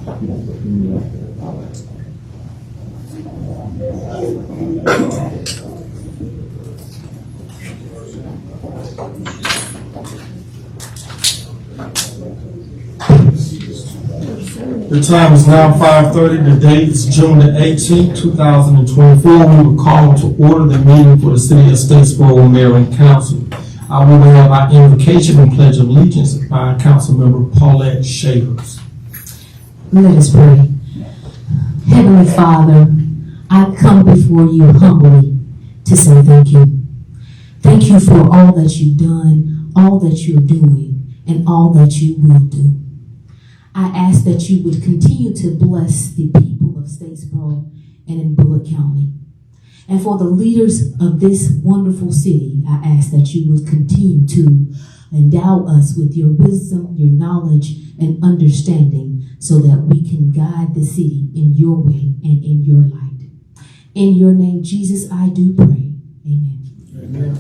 The time is now 5:30. The date is June the 18th, 2024. We will call to order the meeting for the City of Statesboro Mayor and Council. We will have our invocation and pledge of allegiance by Councilmember Paulette Shavers. Let us pray. Heavenly Father, I come before you humbly to say thank you. Thank you for all that you've done, all that you're doing, and all that you will do. I ask that you would continue to bless the people of Statesboro and in Bullitt County. And for the leaders of this wonderful city, I ask that you would continue to endow us with your wisdom, your knowledge, and understanding so that we can guide the city in your way and in your light. In your name, Jesus, I do pray. Amen. Amen.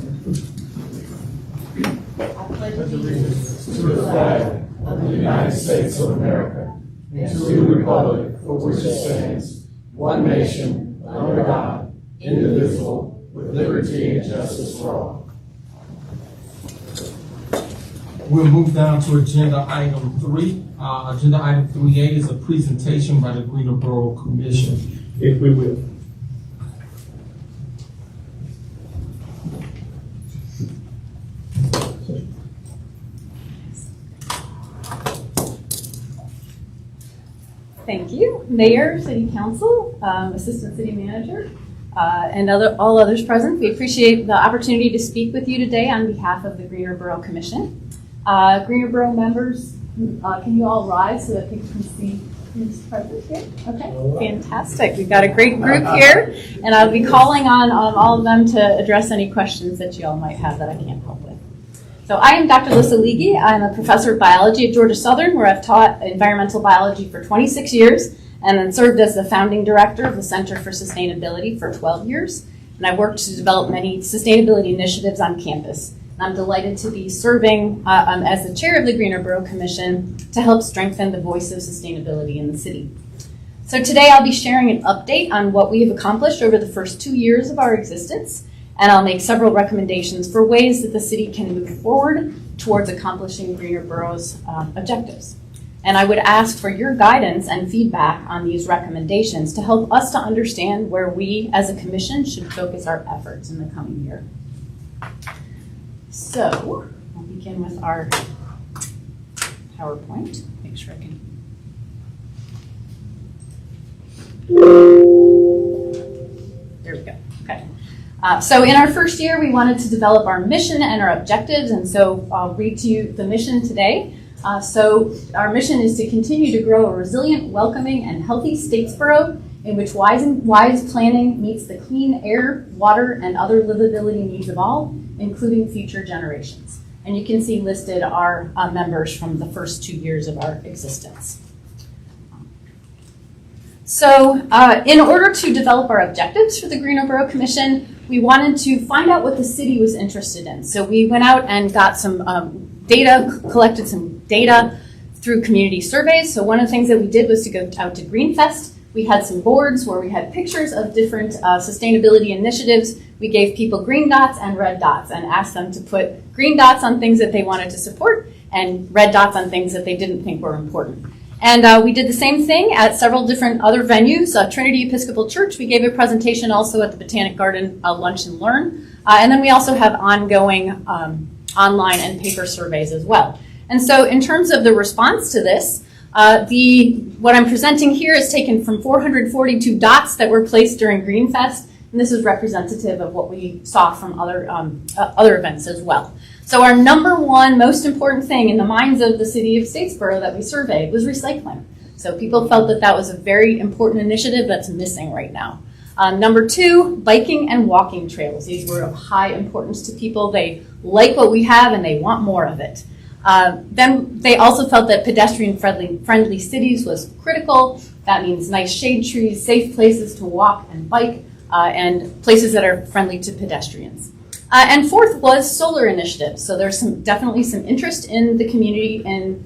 I pledge allegiance to the flag of the United States of America and to the republic for which it stands, one nation, under God, indivisible, with liberty and justice for all. We'll move down to agenda item 3. Agenda item 3A is a presentation by the Greenboro Commission, if we will. Thank you, Mayor, City Council, Assistant City Manager, and all others present. We appreciate the opportunity to speak with you today on behalf of the Greenboro Commission. Greenboro members, can you all rise so that people can see who's present here? Okay, fantastic. We've got a great group here, and I'll be calling on all of them to address any questions that you all might have that I can't help with. So I am Dr. Lissa Leagy. I'm a professor of biology at Georgia Southern, where I've taught environmental biology for 26 years and then served as the founding director of the Center for Sustainability for 12 years. And I worked to develop many sustainability initiatives on campus. And I'm delighted to be serving as the chair of the Greenboro Commission to help strengthen the voice of sustainability in the city. So today I'll be sharing an update on what we have accomplished over the first 2 years of our existence. And I'll make several recommendations for ways that the city can move forward towards accomplishing Greenboro's objectives. And I would ask for your guidance and feedback on these recommendations to help us to understand where we as a commission should focus our efforts in the coming year. So I'll begin with our PowerPoint. Make sure I can. There we go. Okay. So in our first year, we wanted to develop our mission and our objectives, and so I'll read to you the mission today. So our mission is to continue to grow a resilient, welcoming, and healthy Statesboro in which wise planning meets the clean air, water, and other livability needs of all, including future generations. And you can see listed our members from the first 2 years of our existence. So in order to develop our objectives for the Greenboro Commission, we wanted to find out what the city was interested in. So we went out and got some data, collected some data through community surveys. So one of the things that we did was to go out to Greenfest. We had some boards where we had pictures of different sustainability initiatives. We gave people green dots and red dots and asked them to put green dots on things that they wanted to support and red dots on things that they didn't think were important. And we did the same thing at several different other venues. Trinity Episcopal Church, we gave a presentation also at the Botanic Garden Lunch and Learn. And then we also have ongoing online and paper surveys as well. And so in terms of the response to this, what I'm presenting here is taken from 442 dots that were placed during Greenfest. And this is representative of what we saw from other events as well. So our number one most important thing in the minds of the city of Statesboro that we surveyed was recycling. So people felt that that was a very important initiative that's missing right now. Number two, biking and walking trails. These were of high importance to people. They like what we have and they want more of it. Then they also felt that pedestrian-friendly cities was critical. That means nice shade trees, safe places to walk and bike, and places that are friendly to pedestrians. And fourth was solar initiatives. So there's definitely some interest in the community in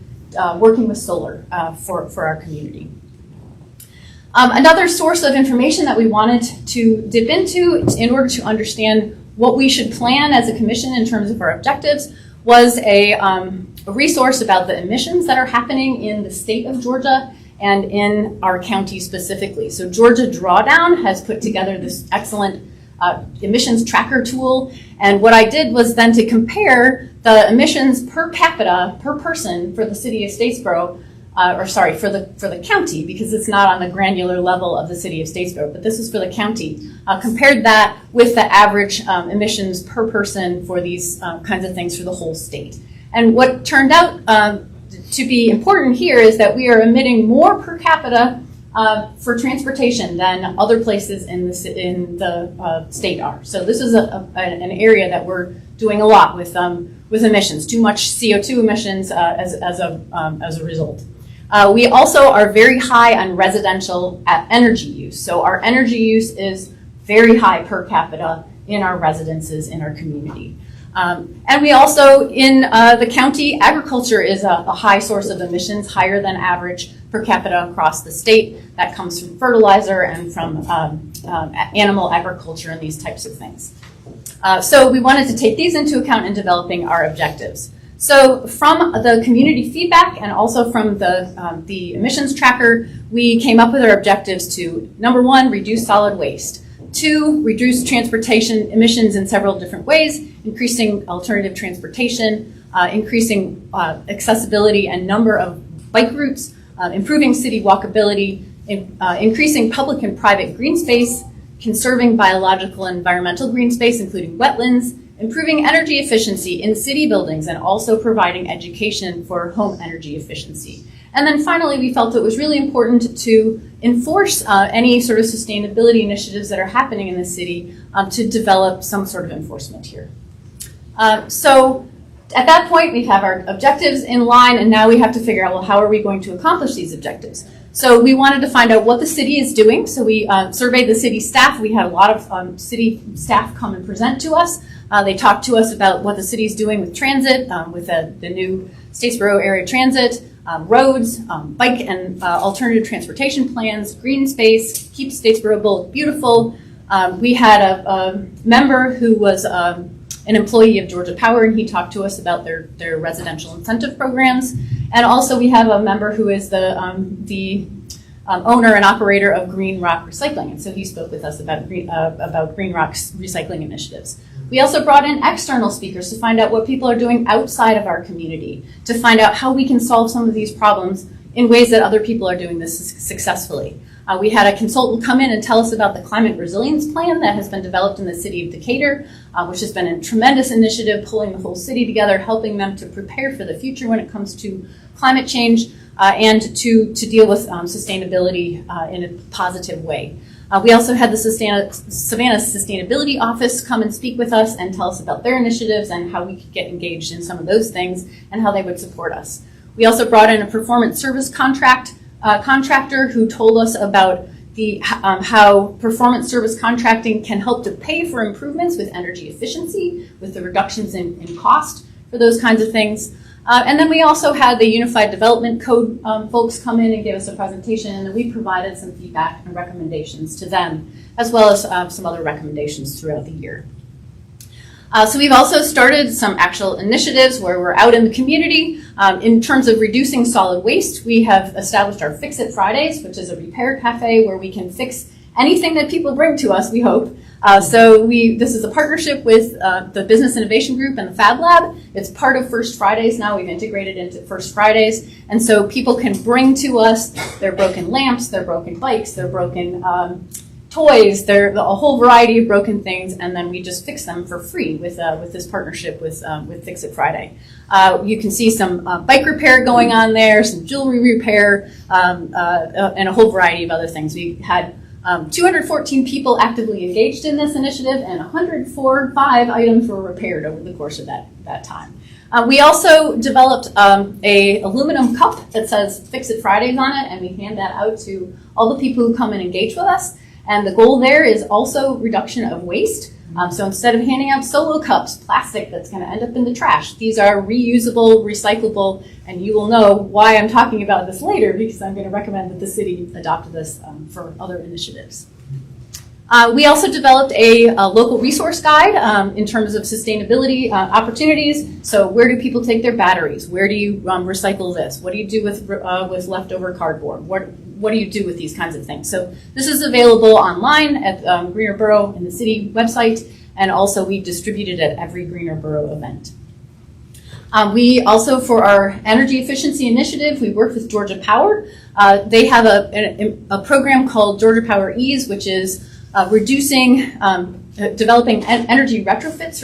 working with solar for our community. Another source of information that we wanted to dip into in order to understand what we should plan as a commission in terms of our objectives was a resource about the emissions that are happening in the state of Georgia and in our county specifically. So Georgia Drawdown has put together this excellent emissions tracker tool. And what I did was then to compare the emissions per capita, per person for the city of Statesboro, for the county, because it's not on the granular level of the city of Statesboro, but this is for the county. Compared that with the average emissions per person for these kinds of things for the whole state. And what turned out to be important here is that we are emitting more per capita for transportation than other places in the state are. So this is an area that we're doing a lot with emissions, too much CO2 emissions as a result. We also are very high on residential energy use. So our energy use is very high per capita in our residences, in our community. And we also, in the county, agriculture is a high source of emissions, higher than average per capita across the state. That comes from fertilizer and from animal agriculture and these types of things. So we wanted to take these into account in developing our objectives. So from the community feedback and also from the emissions tracker, we came up with our objectives to, number one, reduce solid waste. 2, reduce transportation emissions in several different ways, increasing alternative transportation, increasing accessibility and number of bike routes, improving city walkability, increasing public and private green space, conserving biological and environmental green space, including wetlands, improving energy efficiency in city buildings, and also providing education for home energy efficiency. And then finally, we felt it was really important to enforce any sort of sustainability initiatives that are happening in the city to develop some sort of enforcement here. So at that point, we have our objectives in line, and now we have to figure out, well, how are we going to accomplish these objectives? So we wanted to find out what the city is doing. So we surveyed the city staff. We had a lot of city staff come and present to us. They talked to us about what the city is doing with transit, with the new Statesboro area transit, roads, bike and alternative transportation plans, green space, keep Statesboro beautiful. We had a member who was an employee of Georgia Power, and he talked to us about their residential incentive programs. And also we have a member who is the owner and operator of Green Rock Recycling, and so he spoke with us about Green Rock's recycling initiatives. We also brought in external speakers to find out what people are doing outside of our community, to find out how we can solve some of these problems in ways that other people are doing this successfully. We had a consultant come in and tell us about the climate resilience plan that has been developed in the city of Decatur, which has been a tremendous initiative, pulling the whole city together, helping them to prepare for the future when it comes to climate change and to deal with sustainability in a positive way. We also had the Savannah Sustainability Office come and speak with us and tell us about their initiatives and how we could get engaged in some of those things and how they would support us. We also brought in a performance service contractor who told us about how performance service contracting can help to pay for improvements with energy efficiency, with the reductions in cost for those kinds of things. And then we also had the Unified Development Code folks come in and give us a presentation, and we provided some feedback and recommendations to them, as well as some other recommendations throughout the year. So we've also started some actual initiatives where we're out in the community. In terms of reducing solid waste, we have established our Fix It Fridays, which is a repair cafe where we can fix anything that people bring to us, we hope. This is a partnership with the Business Innovation Group and the Fab Lab. It's part of First Fridays now. We've integrated into First Fridays. And so people can bring to us their broken lamps, their broken bikes, their broken toys, a whole variety of broken things, and then we just fix them for free with this partnership with Fix It Friday. You can see some bike repair going on there, some jewelry repair, and a whole variety of other things. We had 214 people actively engaged in this initiative, and 105 items were repaired over the course of that time. We also developed a aluminum cup that says Fix It Fridays on it, and we hand that out to all the people who come and engage with us. And the goal there is also reduction of waste. So instead of handing out solo cups, plastic that's going to end up in the trash, these are reusable, recyclable, and you will know why I'm talking about this later because I'm going to recommend that the city adopt this for other initiatives. We also developed a local resource guide in terms of sustainability opportunities. So where do people take their batteries? Where do you recycle this? What do you do with leftover cardboard? What do you do with these kinds of things? So this is available online at Greener Borough and the city website, and also we distribute it at every Greener Borough event. We also, for our energy efficiency initiative, we work with Georgia Power. They have a program called Georgia Power Ease, which is developing energy retrofits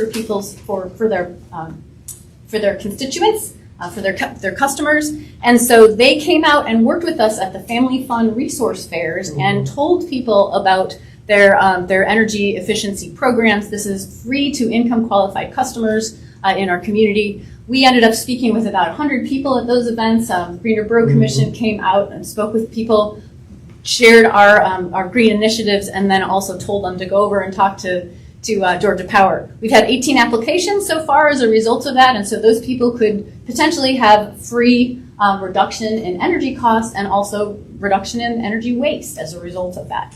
for their constituents, for their customers. And so they came out and worked with us at the Family Fun resource fairs and told people about their energy efficiency programs. This is free to income qualified customers in our community. We ended up speaking with about 100 people at those events. Greener Borough Commission came out and spoke with people, shared our green initiatives, and then also told them to go over and talk to Georgia Power. We've had 18 applications so far as a result of that, and so those people could potentially have free reduction in energy costs and also reduction in energy waste as a result of that.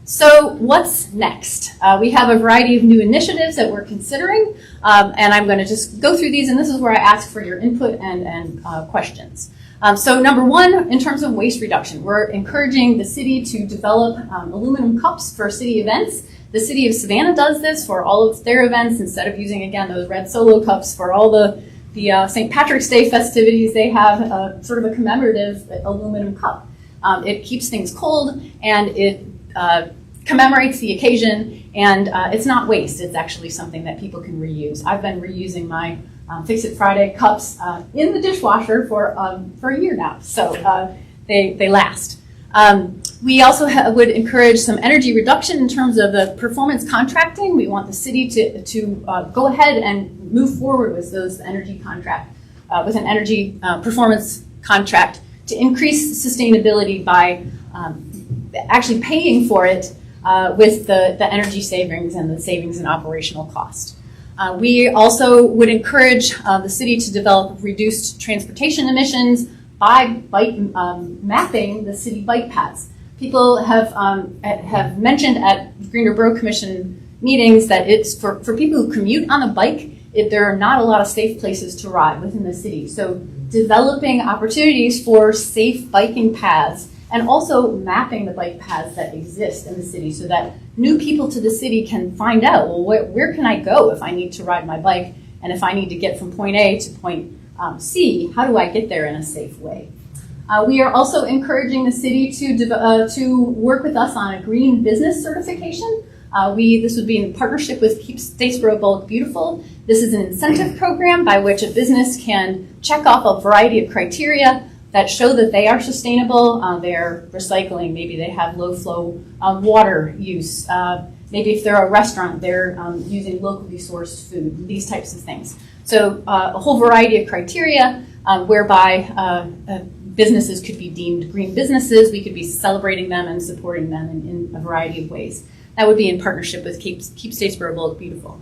So what's next? We have a variety of new initiatives that we're considering, and I'm going to just go through these, and this is where I ask for your input and questions. So number one, in terms of waste reduction, we're encouraging the city to develop aluminum cups for city events. The city of Savannah does this for all of their events. Instead of using, again, those red Solo cups for all the St. Patrick's Day festivities, they have sort of a commemorative aluminum cup. It keeps things cold, and it commemorates the occasion, and it's not waste. It's actually something that people can reuse. I've been reusing my Fix-It Friday cups in the dishwasher for a year now, so they last. We also would encourage some energy reduction in terms of the performance contracting. We want the city to go ahead and move forward with those energy contract, with an energy performance contract to increase sustainability by actually paying for it with the energy savings and the savings in operational cost. We also would encourage the city to develop reduced transportation emissions by mapping the city bike paths. People have mentioned at Greener Borough Commission meetings that it's for people who commute on a bike, there are not a lot of safe places to ride within the city. So developing opportunities for safe biking paths and also mapping the bike paths that exist in the city so that new people to the city can find out, well, where can I go if I need to ride my bike? And if I need to get from point A to point C, how do I get there in a safe way? We are also encouraging the city to work with us on a green business certification. This would be in partnership with Keep Statesboro Bulk Beautiful. This is an incentive program by which a business can check off a variety of criteria that show that they are sustainable. They're recycling. Maybe they have low flow water use. Maybe if they're a restaurant, they're using locally sourced food, these types of things. So a whole variety of criteria whereby businesses could be deemed green businesses. We could be celebrating them and supporting them in a variety of ways. That would be in partnership with Keep Statesboro Bulk Beautiful.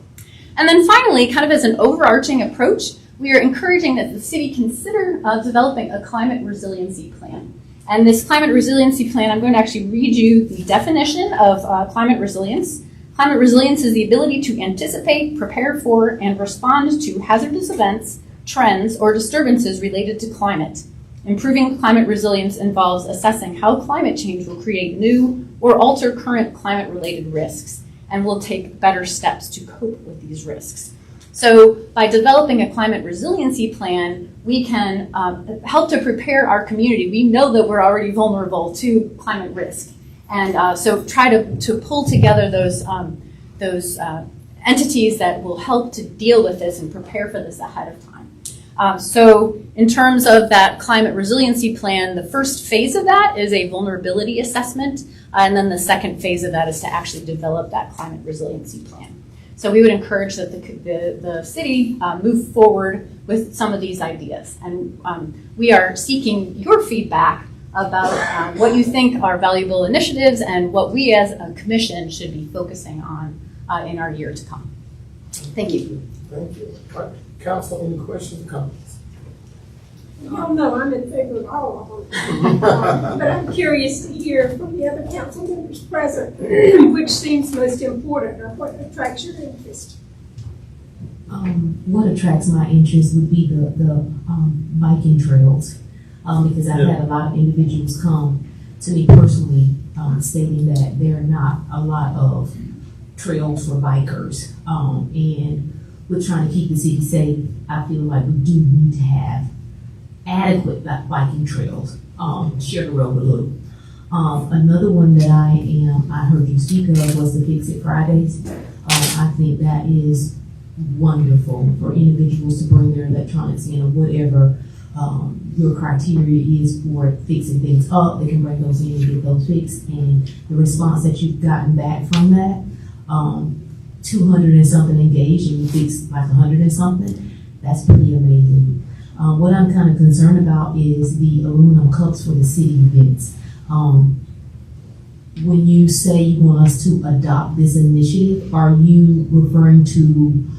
And then finally, kind of as an overarching approach, we are encouraging that the city consider developing a climate resiliency plan. And this climate resiliency plan, I'm going to actually read you the definition of climate resilience. Climate resilience is the ability to anticipate, prepare for, and respond to hazardous events, trends, or disturbances related to climate. Improving climate resilience involves assessing how climate change will create new or alter current climate-related risks and will take better steps to cope with these risks. So by developing a climate resiliency plan, we can help to prepare our community. We know that we're already vulnerable to climate risk. And so try to pull together those entities that will help to deal with this and prepare for this ahead of time. So in terms of that climate resiliency plan, the first phase of that is a vulnerability assessment. And then the second phase of that is to actually develop that climate resiliency plan. So we would encourage that the city move forward with some of these ideas. And we are seeking your feedback about what you think are valuable initiatives and what we as a commission should be focusing on in our year to come. Thank you. Thank you. All right. Council, any questions or comments? Oh, no, I'm in favor of all of them. But I'm curious to hear from the other council members present, which seems most important or what attracts your interest. What attracts my interest would be the biking trails, because I've had a lot of individuals come to me personally, stating that there are not a lot of trails for bikers, and with trying to keep the city safe, I feel like we do need to have adequate biking trails, share the road a little. Another one that I heard you speak of was the Fix It Fridays. I think that is wonderful for individuals to bring their electronics in or whatever your criteria is for fixing things up. They can bring those in and get those fixed. And the response that you've gotten back from that, 200 and something engaged and you fixed like 100 and something, that's pretty amazing. What I'm kind of concerned about is the aluminum cups for the city events. When you say you want us to adopt this initiative, are you referring to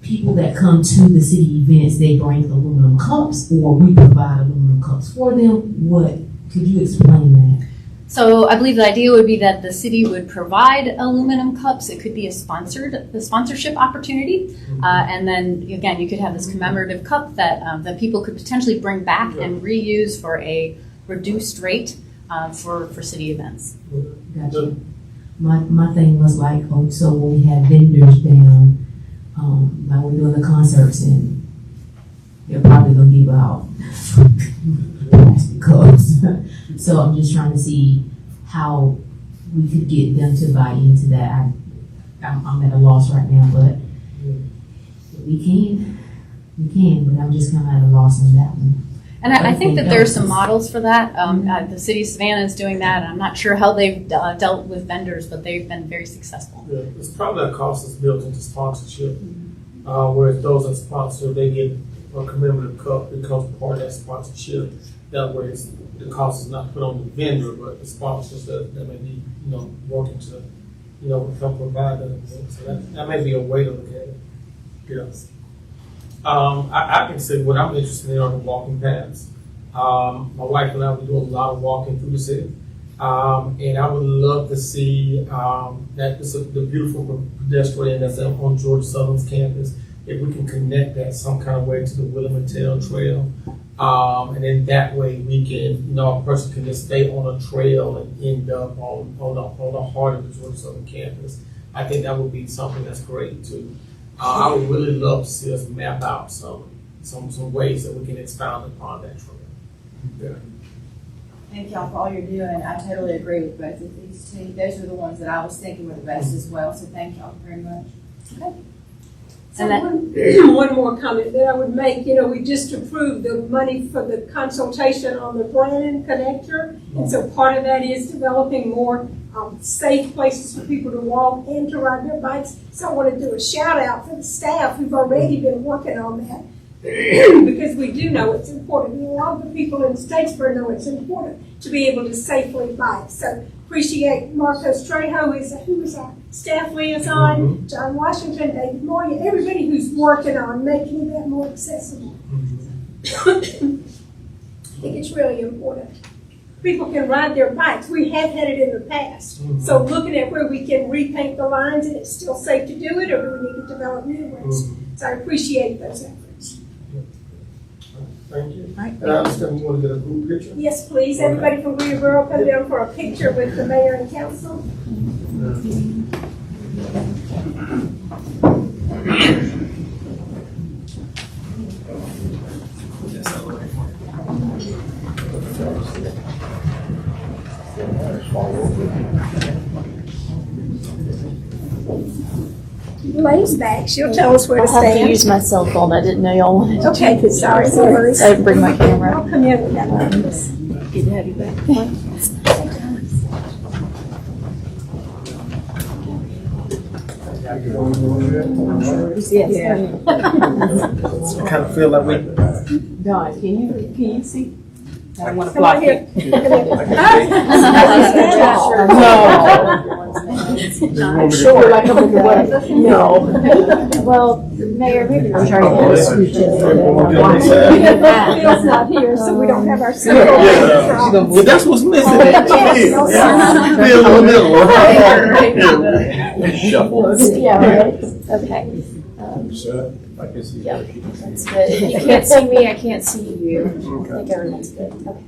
people that come to the city events, they bring aluminum cups, or we provide aluminum cups for them? What, could you explain that? So I believe the idea would be that the city would provide aluminum cups. It could be a sponsorship opportunity. And then again, you could have this commemorative cup that people could potentially bring back and reuse for a reduced rate for city events. Gotcha. My thing was like, so when we have vendors down, like we're doing the concerts, and they're probably gonna give out plastic cups. So I'm just trying to see how we could get them to buy into that. I'm at a loss right now, but we can, but I'm just kind of at a loss on that one. And I think that there's some models for that. The city of Savannah is doing that. I'm not sure how they've dealt with vendors, but they've been very successful. Yeah, it's probably a cost that's built into sponsorship, whereas those that sponsor, they get a commemorative cup that becomes part of that sponsorship. That way, the cost is not put on the vendor, but the sponsors that may be, working to, help provide that. So that may be a way to look at it. Yes. I can say what I'm interested in are the walking paths. My wife and I will do a lot of walking through the city. And I would love to see the beautiful pedestrian that's on George Southern's campus, if we can connect that some kind of way to the William Mattel Trail. And then that way we can, a person can just stay on a trail and end up on the heart of the George Southern campus. I think that would be something that's great too. I would really love to see us map out some ways that we can expound upon that trail. Yeah. Thank y'all for all you're doing. I totally agree with both of these two. Those are the ones that I was thinking were the best as well, so thank y'all very much. Okay. So one more comment that I would make, we just approved the money for the consultation on the Brannan connector. And so part of that is developing more safe places for people to walk and to ride their bikes. So I want to do a shout out for the staff who've already been working on that because we do know it's important. And a lot of the people in Statesboro know it's important to be able to safely bike. So appreciate Marcos Trejo, who is our staff liaison, John Washington, David Moya, everybody who's working on making that more accessible. I think it's really important. People can ride their bikes. We have had it in the past. So looking at where we can repaint the lines and it's still safe to do it, or do we need to develop new ways? So I appreciate those efforts. Thank you. And I understand you want to get a group picture? Yes, please. Everybody from Greenboro come down for a picture with the mayor and council. Lane's back. She'll tell us where to I have to stand. use my cell phone. I didn't know y'all wanted to. Okay, sorry. No worries. I didn't bring my camera. I'll come in with that. Good to have you back. Yes. I kind of feel like we. Don, can you see? I don't want to Come on block here. you. No. Sure, like I'm No. Well, Mayor, maybe I'm trying to scooch Bill's not here, so we don't have our. Well, that's what's missing. Shuffle. Yeah, right. Okay. I can see. Yeah, that's good. If you can't see me, I can't see you. I think everyone's good. Okay.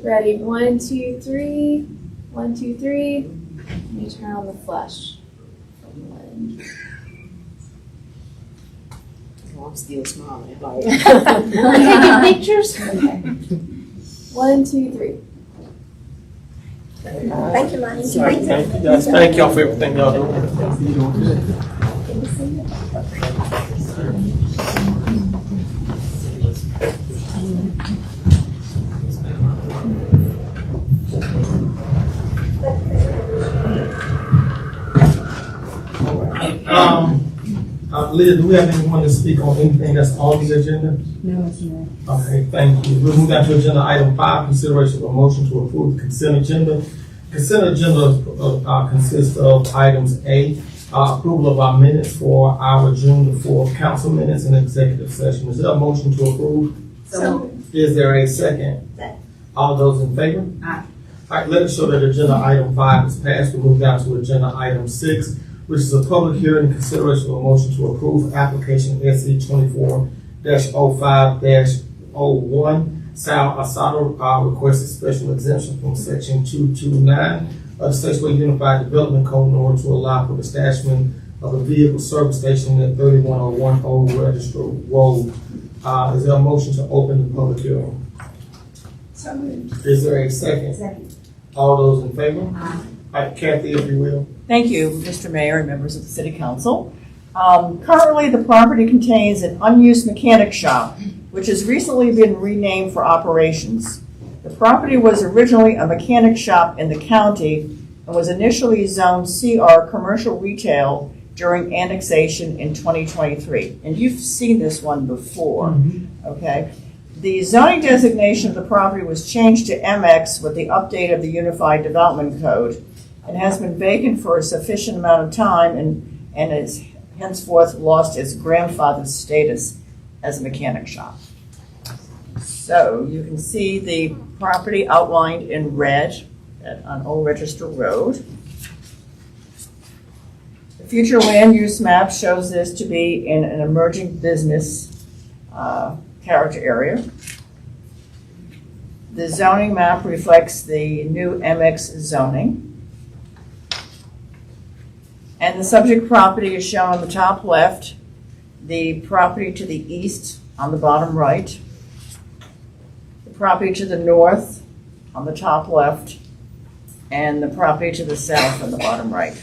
Ready? 1, 2, 3. 1, 2, 3. Let me turn on the flash. 1. I'm still smiling. We're taking pictures? Okay. 1, 2, 3. Thank you, Lonnie. Thank you guys. Thank y'all for everything y'all doing. Leah, do we have anyone to speak on anything that's on the agenda? No, it's not. Okay, thank you. We'll move down to agenda item 5, consideration of a motion to approve the consent agenda. Consent agenda consists of items A, approval of our minutes for our June the 4th council minutes and executive session. Is there a motion to approve? So, Is there a second? All those in favor? Aye. All right, let us show that agenda item 5 is passed. We move down to agenda item 6, which is a public hearing and consideration of a motion to approve application SC 24-05-01. Sal Asado requested special exemption from section 229 of the Statewide Unified Development Code in order to allow for the establishment of a vehicle service station at 3101 Old Register Road. Is there a motion to open the public hearing? so moved. Is there a second? Second. All those in favor? All right, Kathy, if you will. Thank you, Mr. Mayor and members of the City Council. Currently, the property contains an unused mechanic shop, which has recently been renamed for operations. The property was originally a mechanic shop in the county and was initially zoned CR Commercial Retail during annexation in 2023. And you've seen this one before, okay? The zoning designation of the property was changed to MX with the update of the Unified Development Code, and has been vacant for a sufficient amount of time and has henceforth lost its grandfather's status as a mechanic shop. So you can see the property outlined in red on Old Register Road. The future land use map shows this to be in an emerging business character area. The zoning map reflects the new MX zoning. And the subject property is shown on the top left, the property to the east on the bottom right, the property to the north on the top left, and the property to the south on the bottom right.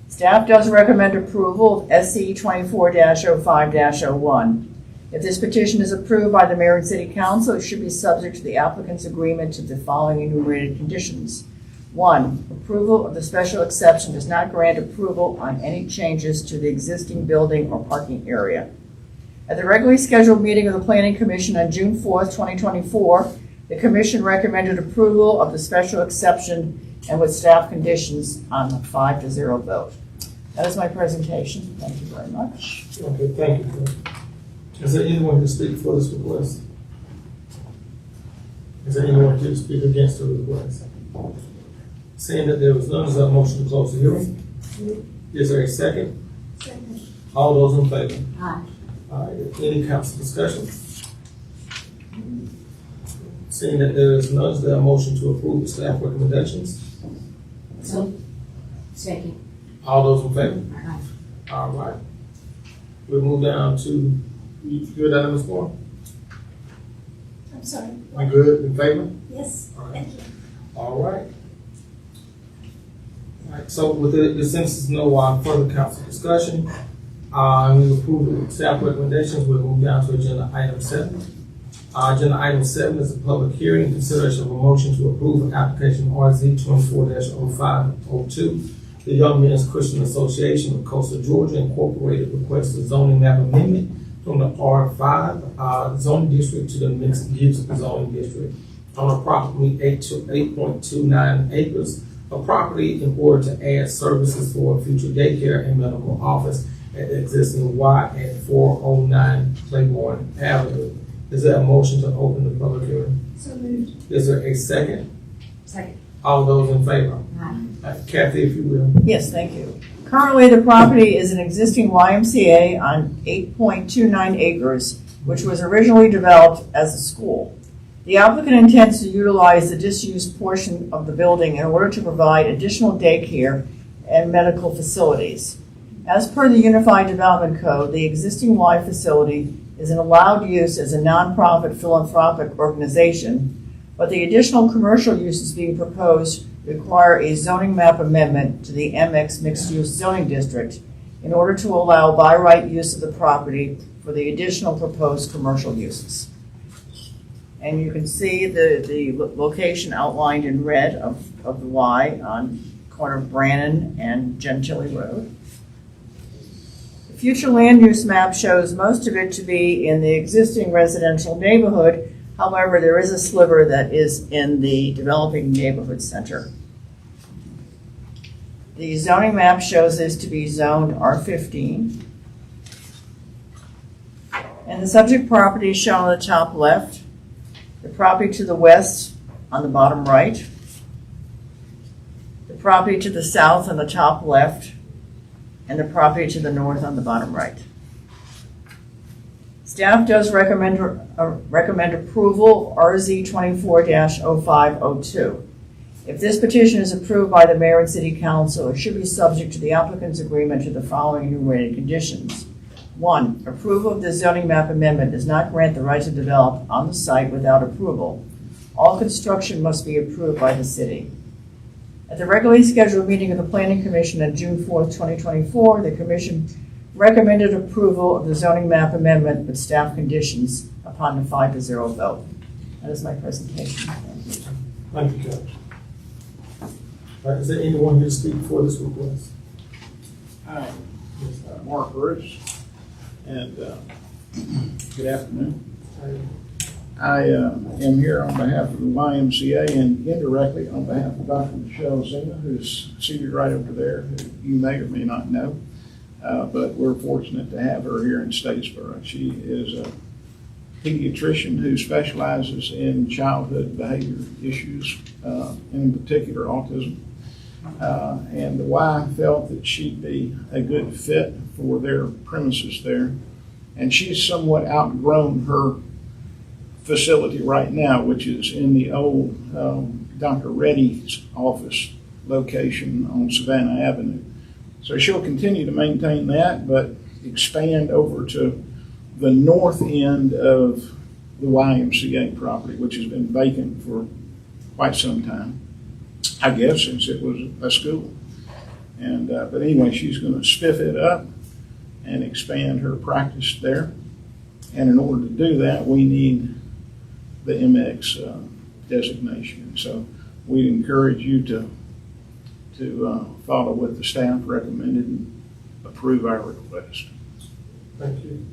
Staff does recommend approval of SC 24-05-01. If this petition is approved by the Mayor and City Council, it should be subject to the applicant's agreement to the following enumerated conditions. 1, approval of the special exception does not grant approval on any changes to the existing building or parking area. At the regularly scheduled meeting of the Planning Commission on June 4th, 2024, the Commission recommended approval of the special exception and with staff conditions on a 5-0 vote. That is my presentation. Thank you very much. Okay, thank you. Is there anyone to speak for this request? Is there anyone to speak against the request? Seeing that there was none, is there a motion to close the hearing? Is there a second? Second. All those in favor? Aye. All right, any council discussion? Seeing that there is none, is there a motion to approve the staff recommendations? So, second. All those in favor? Aye. All right. We'll move down to, you good down in this form? I'm sorry. You good, in favor? Yes, All right. thank you. All right. All right, so with since there's no further council discussion, we approve the staff recommendations, we'll move down to agenda item 7. Agenda item 7 is a public hearing, consideration of a motion to approve an application RZ 24-0502. The Young Men's Christian Association of Coastal Georgia Incorporated requests a zoning map amendment from the R5 zoning district to the mixed use zoning district on approximately 8.29 acres a property in order to add services for a future daycare and medical office at the existing Y at 409 Claiborne Avenue. Is there a motion to open the public hearing? So moved. Is there a second? Second. All those in favor? Aye. Kathy, if you will. Yes, thank you. Currently, the property is an existing YMCA on 8.29 acres, which was originally developed as a school. The applicant intends to utilize the disused portion of the building in order to provide additional daycare and medical facilities. As per the Unified Development Code, the existing Y facility is an allowed use as a nonprofit philanthropic organization, but the additional commercial uses being proposed require a zoning map amendment to the MX mixed-use zoning district in order to allow by right use of the property for the additional proposed commercial uses. And you can see the location outlined in red of the Y on corner of Brannan and Gentilly Road. The future land use map shows most of it to be in the existing residential neighborhood. However, there is a sliver that is in the developing neighborhood center. The zoning map shows this to be zoned R15. And the subject property is shown on the top left, the property to the west on the bottom right, the property to the south on the top left, and the property to the north on the bottom right. Staff does recommend approval RZ 24-0502. If this petition is approved by the mayor and city council, it should be subject to the applicant's agreement to the following enumerated conditions. 1, approval of the zoning map amendment does not grant the right to develop on the site without approval. All construction must be approved by the city. At the regularly scheduled meeting of the Planning Commission on June 4th, 2024, the commission recommended approval of the zoning map amendment with staff conditions upon the 5-0 vote. That is my presentation. Thank you, Judge. Is there anyone here to speak for this request? Hi, Mark Bruce, and good afternoon. I am here on behalf of the YMCA and indirectly on behalf of Dr. Michelle Zena, who's seated right over there, who you may or may not know, but we're fortunate to have her here in Statesboro. She is a pediatrician who specializes in childhood behavior issues, in particular autism. And the Y felt that she'd be a good fit for their premises there. And she's somewhat outgrown her facility right now, which is in the old Dr. Reddy's office location on Savannah Avenue. So she'll continue to maintain that, but expand over to the north end of the YMCA property, which has been vacant for quite some time, I guess, since it was a school. And but anyway, she's going to spiff it up and expand her practice there. And in order to do that, we need the MX designation. So we'd encourage you to follow what the staff recommended and approve our request. Thank you.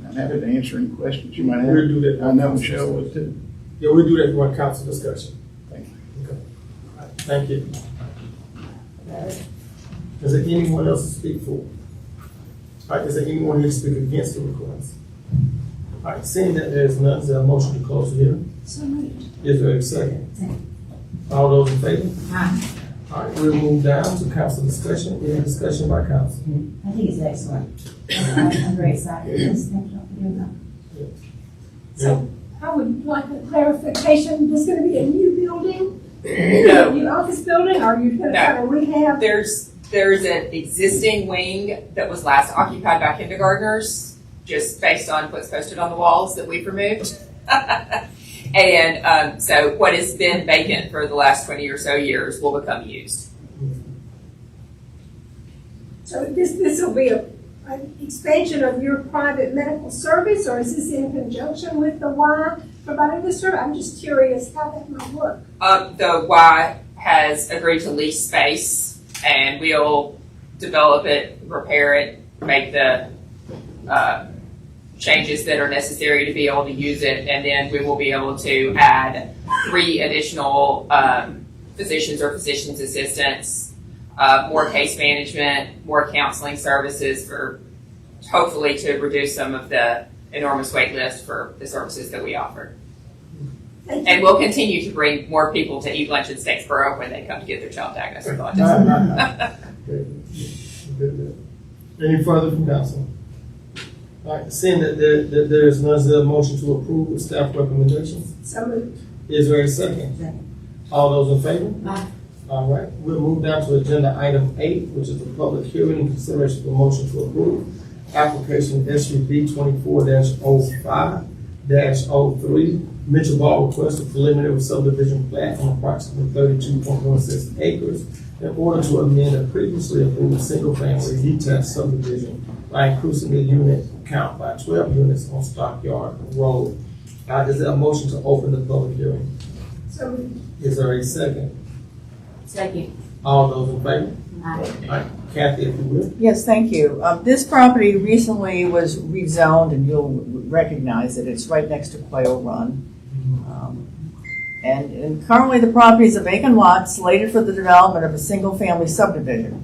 I'm happy to answer any questions you might have. We'll do that. I know Michelle would too. Yeah, we'll do that during council discussion. Thank you. Okay. All right. Thank you. Is there anyone else to speak for? All right, is there anyone here to speak against the request? All right, seeing that there is none, is there a motion to close the hearing? So moved. Is there a second? All those in favor? Aye. All right, we'll move down to council discussion. Any discussion by council? I think it's excellent. I'm very excited for this. Thank you for doing that. So I would like a clarification. There's going to be a new building? No. A new office building, or are you going to try to rehab? There's an existing wing that was last occupied by kindergartners, just based on what's posted on the walls that we've removed. And so what has been vacant for the last 20 or so years will become used. So this will be an expansion of your private medical service, or is this in conjunction with the Y providing the service? I'm just curious how that might work. The Y has agreed to lease space, and we'll develop it, repair it, make the changes that are necessary to be able to use it, and then we will be able to add 3 additional physicians or physician's assistants, more case management, more counseling services for hopefully to reduce some of the enormous wait list for the services that we offer. And we'll continue to bring more people to eat lunch in Statesboro when they come to get their child diagnosed with autism. Any further from council? All right, seeing that there is none, is there a motion to approve with staff recommendations? So moved. Is there a second? All those in favor? Aye. All right, we'll move down to agenda item 8, which is the public hearing and consideration for motion to approve application SUB 24-05-03, Mitchell Ball request a preliminary subdivision plat on approximately 32.16 acres in order to amend a previously approved single-family detached subdivision by increasing the unit count by 12 units on Stockyard Road. Is there a motion to open the public hearing? So moved. Is there a second? Second. All those in favor? Aye. All right, Kathy, if you will. Yes, thank you. This property recently was rezoned, and you'll recognize it. It's right next to Quail Run. And currently the property is a vacant lot slated for the development of a single-family subdivision.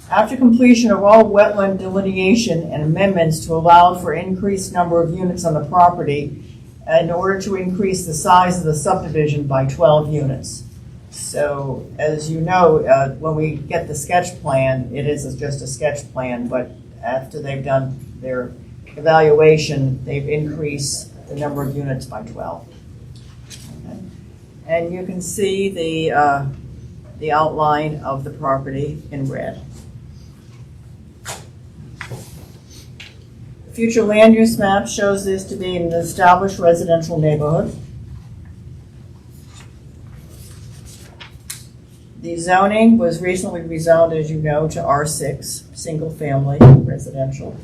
After completion of all wetland delineation and amendments to allow for increased number of units on the property in order to increase the size of the subdivision by 12 units. So, as you know, when we get the sketch plan, it is just a sketch plan, but after they've done their evaluation, they've increased the number of units by 12. Okay. And you can see the outline of the property in red. The future land use map shows this to be an established residential neighborhood. The zoning was recently rezoned, as you know, to R6, single family residential.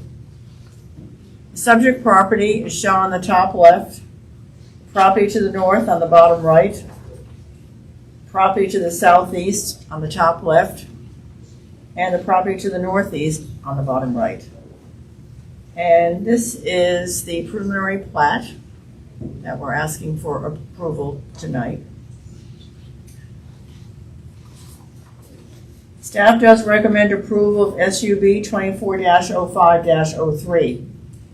The subject property is shown on the top left, property to the north on the bottom right, property to the southeast on the top left, and the property to the northeast on the bottom right. And this is the preliminary plat that we're asking for approval tonight. Staff does recommend approval of SUB 24-05-03.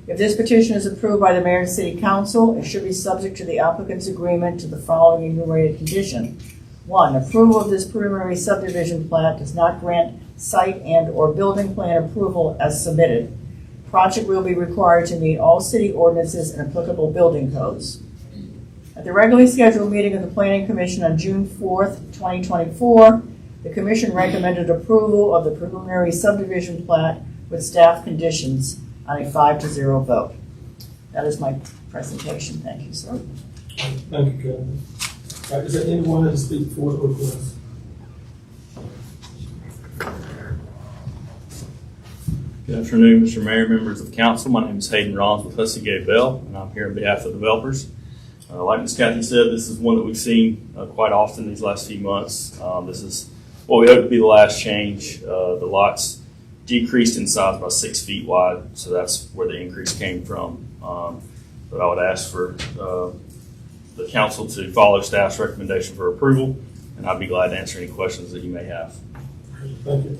If this petition is approved by the Mayor and City Council, it should be subject to the applicant's agreement to the following enumerated condition. 1, approval of this preliminary subdivision plat does not grant site and/or building plan approval as submitted. Project will be required to meet all city ordinances and applicable building codes. At the regularly scheduled meeting of the Planning Commission on June 4th, 2024, the Commission recommended approval of the preliminary subdivision plat with staff conditions on a 5-0 vote. That is my presentation. Thank you, sir. Thank you, Kathy. All right, is there anyone that will speak for the request? Good afternoon, Mr. Mayor, members of the council. My name is Hayden Rollins with Hussey Gay Bell, and I'm here on behalf of the developers. Like Ms. Kathy said, this is one that we've seen quite often these last few months. This is what we hope to be the last change. The lots decreased in size by 6 feet wide, so that's where the increase came from. But I would ask for the council to follow staff's recommendation for approval, and I'd be glad to answer any questions that you may have. Thank you.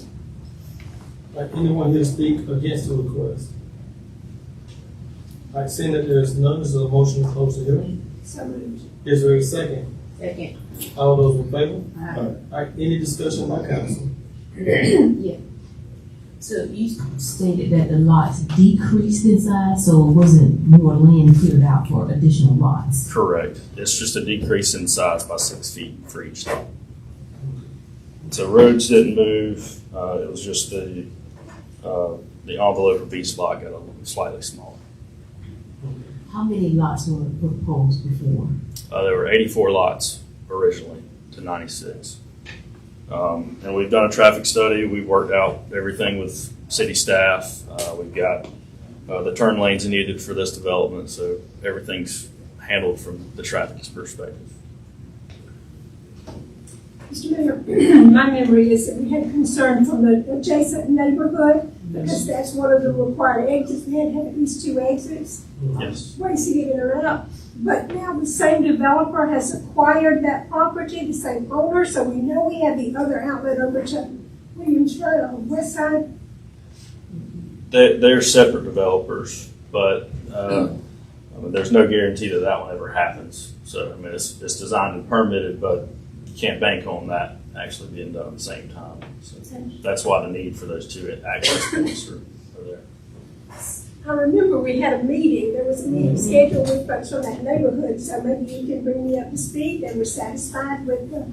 All right, anyone here to speak against the request? All right, seeing that there is none, is there a motion to close the hearing? So moved. Is there a second? Second. All those in favor? Aye. All right, any discussion by council? Yeah. So you stated that the lots decreased in size, so it wasn't more land cleared out for additional lots? Correct. It's just a decrease in size by 6 feet for each lot. So roads didn't move. It was just the envelope of each lot got a little slightly smaller. How many lots were proposed before? There were 84 lots originally to 96. And we've done a traffic study. We've worked out everything with city staff. We've got the turn lanes needed for this development, so everything's handled from the traffic perspective. Mr. Mayor, my memory is that we had concern from the adjacent neighborhood Because that's one of the required exits, they had to have at least 2 exits, Yes. ways to get in or out. But now the same developer has acquired that property, the same owner, so we know we have the other outlet over to Williams Road on the west side. They're separate developers, but I mean, there's no guarantee that that one ever happens. So, I mean, it's designed and permitted, but you can't bank on that actually being done at the same time. So that's why the need for those 2 access points are there. I remember we had a meeting, there was a meeting scheduled with folks from that neighborhood, so maybe you can bring me up to speed, they were satisfied with the.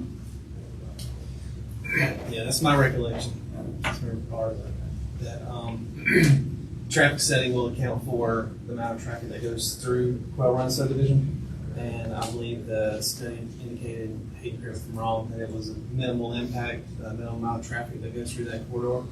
Yeah, that's my recollection. Sort of part of that. Traffic study will account for the amount of traffic that goes through Quail Run subdivision. And I believe the study indicated, Hayden, correct me if I'm wrong, that it was a minimal impact, minimal amount of traffic that goes through that corridor.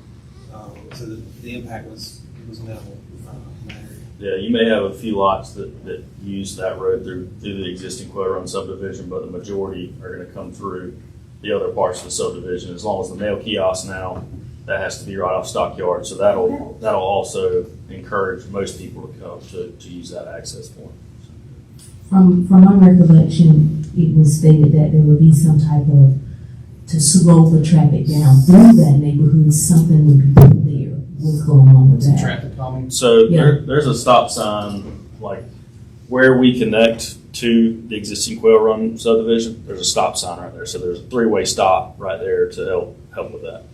So the impact was minimal in that area. Yeah, you may have a few lots that use that road through the existing Quail Run subdivision, but the majority are going to come through the other parts of the subdivision. As long as the mail kiosk now, that has to be right off Stockyard. So that'll also encourage most people to come to use that access point. From my recollection, it was stated that there would be some type of, to slow the traffic down through that neighborhood, something would be put there. What's going on with Some that? traffic calming. So Yeah. there's a stop sign, like where we connect to the existing Quail Run subdivision, there's a stop sign right there. So there's a 3-way stop right there to help with that.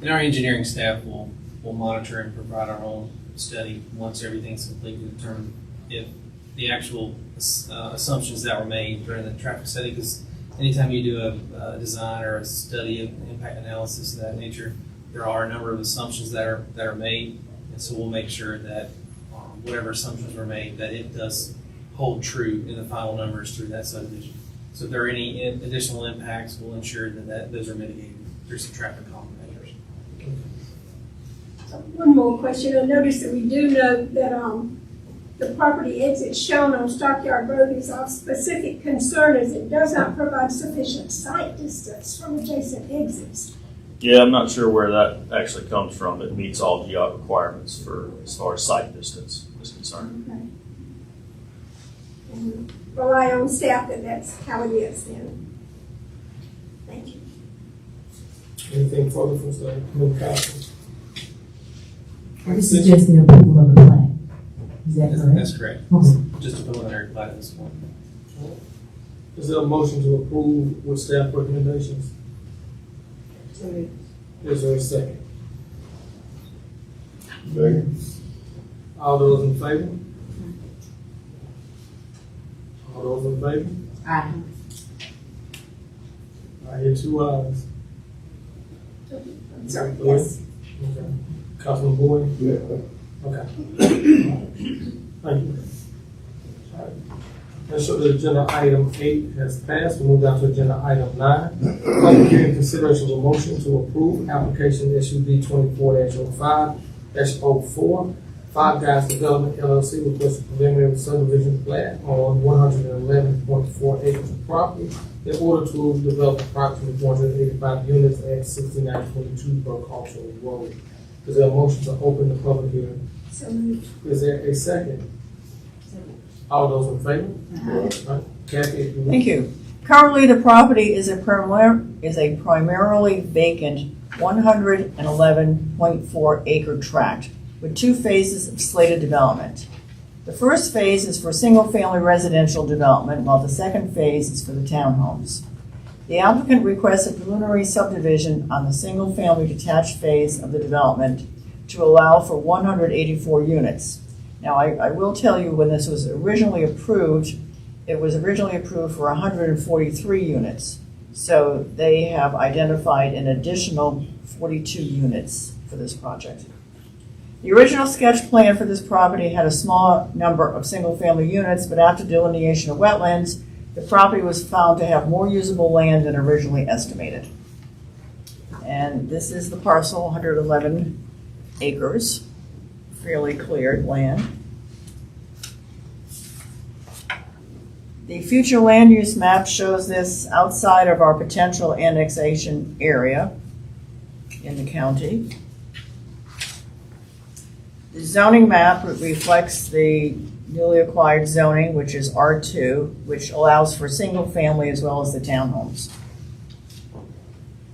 And our engineering staff will monitor and provide our own study once everything's complete to determine if the actual assumptions that were made during the traffic study, because anytime you do a design or a study of impact analysis of that nature, there are a number of assumptions that are made, and so we'll make sure that whatever assumptions were made, that it does hold true in the final numbers through that subdivision. So if there are any additional impacts, we'll ensure that those are mitigated through some traffic calming measures. One more question. I noticed that we do know that the property exit shown on Stockyard Road is of specific concern as it does not provide sufficient sight distance from adjacent exits. Yeah, I'm not sure where that actually comes from. It meets all GIOT requirements for as far as site distance is concerned. Okay. And rely on staff that that's how it is then. Thank you. Anything further from the new council? Are you suggesting approval of the plat? Is that correct? That's correct. Okay. Just a preliminary plat at this point. Is there a motion to approve with staff recommendations? Is there a second? All those in favor? All those in favor? Aye. I hear 2 ayes. Sorry, Clear? yes. Okay. Councilman Boyd? Yeah. Okay. Thank you. All right. Let's show the agenda item 8 has passed. We move down to agenda item 9. Public hearing consideration of a motion to approve application SUD 24-05-04. Five Guys Development LLC requests a preliminary subdivision plat on 111.4 acres of property in order to develop approximately 485 units at 6922 Burke Cultural Road. Is there a motion to open the public hearing? So moved. Is there a second? All those in favor? Right. Kathy, if you would. Thank you. Currently, the property is a primarily vacant 111.4 acre tract with 2 phases of slated development. The first phase is for single-family residential development, while the second phase is for the townhomes. The applicant requests a preliminary subdivision on the single-family detached phase of the development to allow for 184 units. Now, I will tell you, when this was originally approved, it was originally approved for 143 units. So they have identified an additional 42 units for this project. The original sketch plan for this property had a small number of single-family units, but after delineation of wetlands, the property was found to have more usable land than originally estimated. And this is the parcel, 111 acres, fairly cleared land. The future land use map shows this outside of our potential annexation area in the county. The zoning map reflects the newly acquired zoning, which is R2, which allows for single family as well as the townhomes.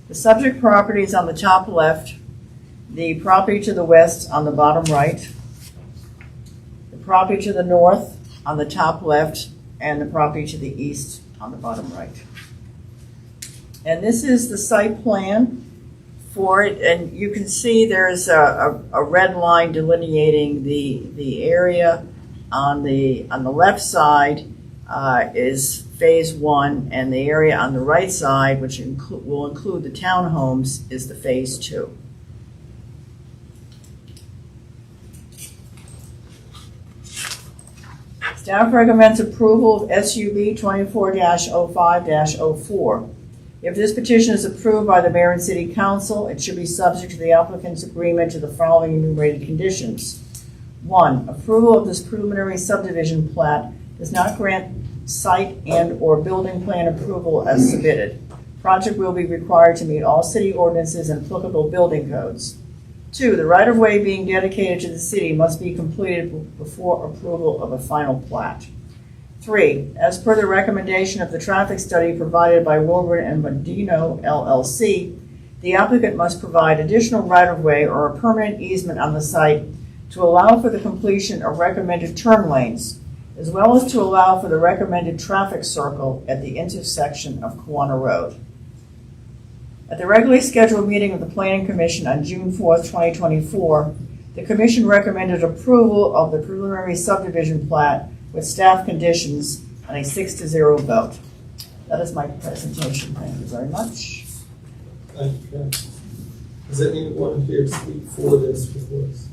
The subject property is on the top left, the property to the west on the bottom right, the property to the north on the top left, and the property to the east on the bottom right. And this is the site plan for it, and you can see there's a red line delineating the area. On the left side is phase 1, and the area on the right side, which will include the townhomes, is the phase 2. Staff recommends approval of SUB 24-05-04. If this petition is approved by the mayor and city council, it should be subject to the applicant's agreement to the following enumerated conditions. 1, approval of this preliminary subdivision plat does not grant site and/or building plan approval as submitted. Project will be required to meet all city ordinances and applicable building codes. 2, the right-of-way being dedicated to the city must be completed before approval of a final plat. 3, as per the recommendation of the traffic study provided by Wilburn and Modino LLC, the applicant must provide additional right-of-way or a permanent easement on the site to allow for the completion of recommended turn lanes, as well as to allow for the recommended traffic circle at the intersection of Kawana Road. At the regularly scheduled meeting of the Planning Commission on June 4th, 2024, the Commission recommended approval of the preliminary subdivision plat with staff conditions on a 6-0 vote. That is my presentation. Thank you very much. Thank you, Kathy. Is there anyone here to speak for this request?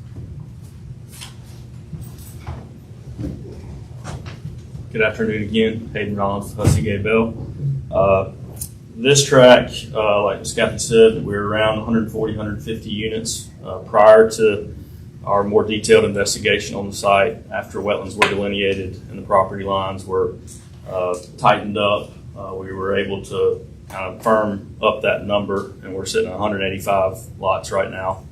Good afternoon again, Hayden Rollins, Hussey Gay Bell. This track, like Ms. Kathy said, we're around 140, 150 units prior to our more detailed investigation on the site. After wetlands were delineated and the property lines were tightened up, we were able to kind of firm up that number, and we're sitting at 185 lots right now.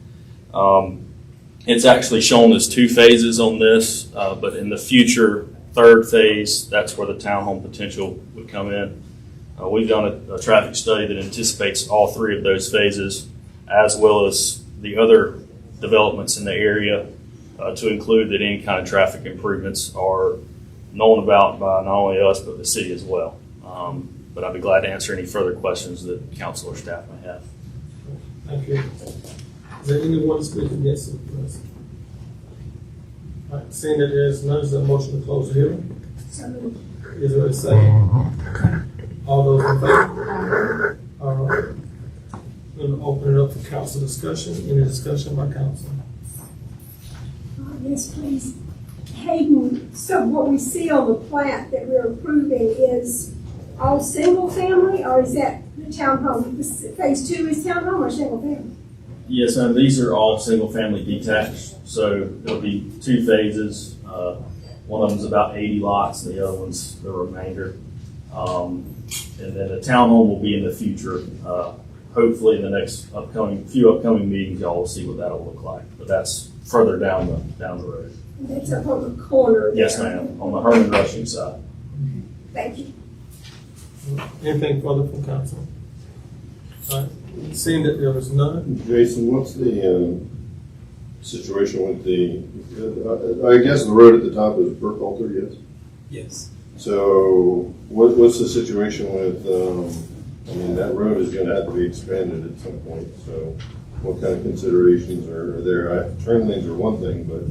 It's actually shown as 2 phases on this, but in the future, 3rd phase, that's where the townhome potential would come in. We've done a traffic study that anticipates all 3 of those phases, as well as the other developments in the area, to include that any kind of traffic improvements are known about by not only us, but the city as well. But I'd be glad to answer any further questions that council or staff may have. Thank you. Is there anyone to speak against the request? All right, seeing that there is none, is there a motion to close the hearing? Is there a second? All those in favor? All right. I'm going to open it up for council discussion. Any discussion by council? Yes, please. Hayden, so what we see on the plat that we're approving is all single family, or is that the townhome? Phase 2 is townhome or single family? Yes, and these are all single-family detached, so it'll be 2 phases. One of them's about 80 lots, and the other one's the remainder. And then the townhome will be in the future. Hopefully, in the next few upcoming meetings, y'all will see what that'll look like. But that's further down the road. That's up on the corner. Yes, ma'am, on the Herman Rushing side. Thank you. Anything further from council? All right. Seeing that there is none. Jason, what's the situation with I guess the road at the top is Burkhalter, yes? Yes. So what's the situation with, that road is going to have to be expanded at some point. So what kind of considerations are there? Turn lanes are one thing, but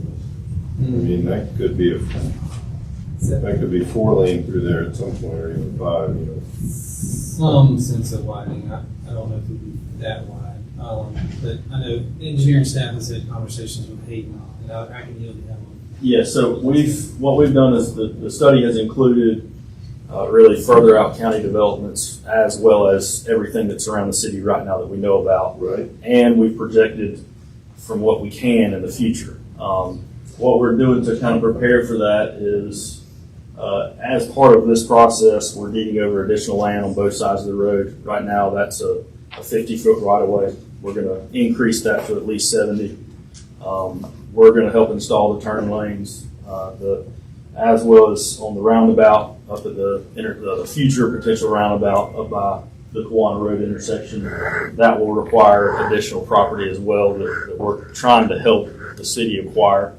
that could be 4 lane through there at some point, or even 5, Some sense of widening. I don't know if it would be that wide. But I know engineering staff has had conversations with Hayden, and I can yield to him. Yeah, so what we've done is the study has included really further out county developments, as well as everything that's around the city right now that we know about. Right. And we've projected from what we can in the future. What we're doing to kind of prepare for that is, as part of this process, we're deeding over additional land on both sides of the road. Right now, that's a 50-foot right-of-way. We're going to increase that to at least 70. We're going to help install the turn lanes, as well as on the roundabout up at the future potential roundabout up by the Kiwanis Road intersection. That will require additional property as well that we're trying to help the city acquire.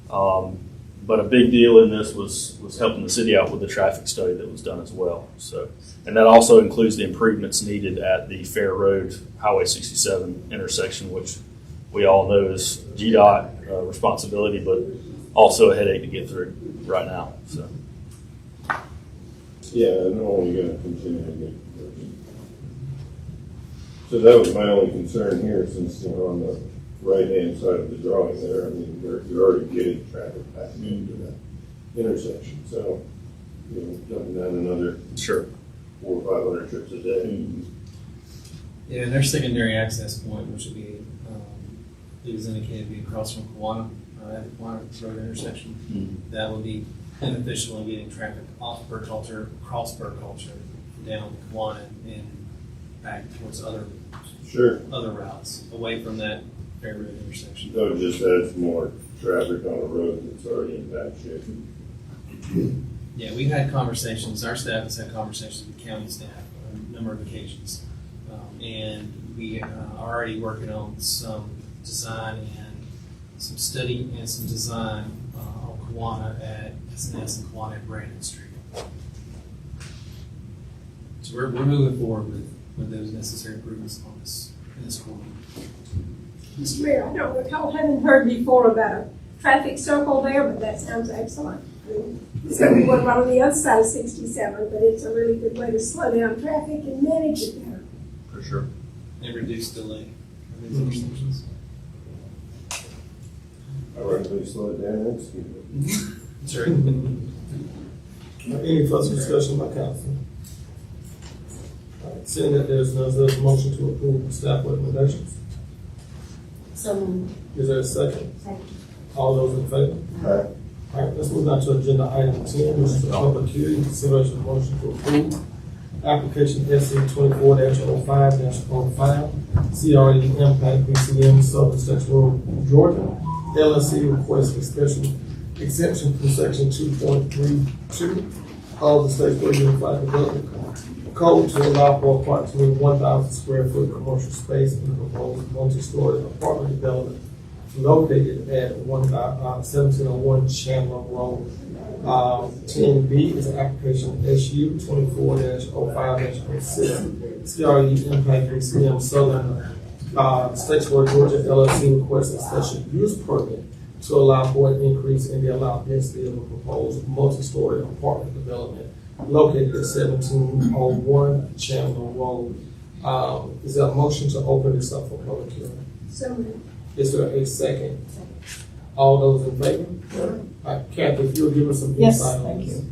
But a big deal in this was helping the city out with the traffic study that was done as well. So, and that also includes the improvements needed at the Fair Road Highway 67 intersection, which we all know is GDOT responsibility, but also a headache to get through right now. So. Yeah, I know you're gonna continue to get. So that was my only concern here, since, you know, on the right-hand side of the drawing there, I mean, you're already getting traffic passing into that intersection, so, you know, jumping down another. Sure. 400 or 500 trips a day. Yeah, and their secondary access point, which would be, it was indicated to be across from Kiwanis, at the Kiwanis Road intersection. That would be beneficial in getting traffic off Burr Culture, across Burr Culture, down to Kiwanis and back towards other routes, away from that Fair Road intersection. That would just add more traffic on a road that's already in bad shape. Yeah, we've had conversations, our staff has had conversations with county staff on a number of occasions. And we are already working on some design and some study and some design on Kiwanis at S&S and Kiwanis at Brandon Street. So we're moving forward with those necessary improvements on this, in this corridor. Mr. Mayor, I don't recall having heard before about a traffic circle there, but that sounds excellent. I mean, it's going to be what on the other side of 67, but it's a really good way to slow down traffic and manage it better. For sure. And reduce delay of these intersections. I recommend we slow it down and speed it. Sure. Any further discussion by council? All right, seeing that there's no other motion to approve staff recommendations, So, is there a second? second. All those in favor? Aye. All right, let's move on to agenda item 10, which is a public hearing, consideration of motion to approve application SC 24-05-05, CRE Impact BCM Southern Central Georgia, LLC requests a special exemption from section 2.32 of the Statesboro Unified Development Code to allow for approximately 1,000 square foot commercial space in the proposed multi-story apartment development located at 1701 Chandler Road. 10B is an application SU 24-05-06, CRE Impact BCM Southern Statesboro Georgia LLC requests a special use permit to allow for an increase in the allowed density of a proposed multi-story apartment development located at 1701 Chandler Road. Is there a motion to open this up for public hearing? So moved. Is there a second? All those in favor? All right, Kathy, if you'll give us some Yes, insight on thank this. you.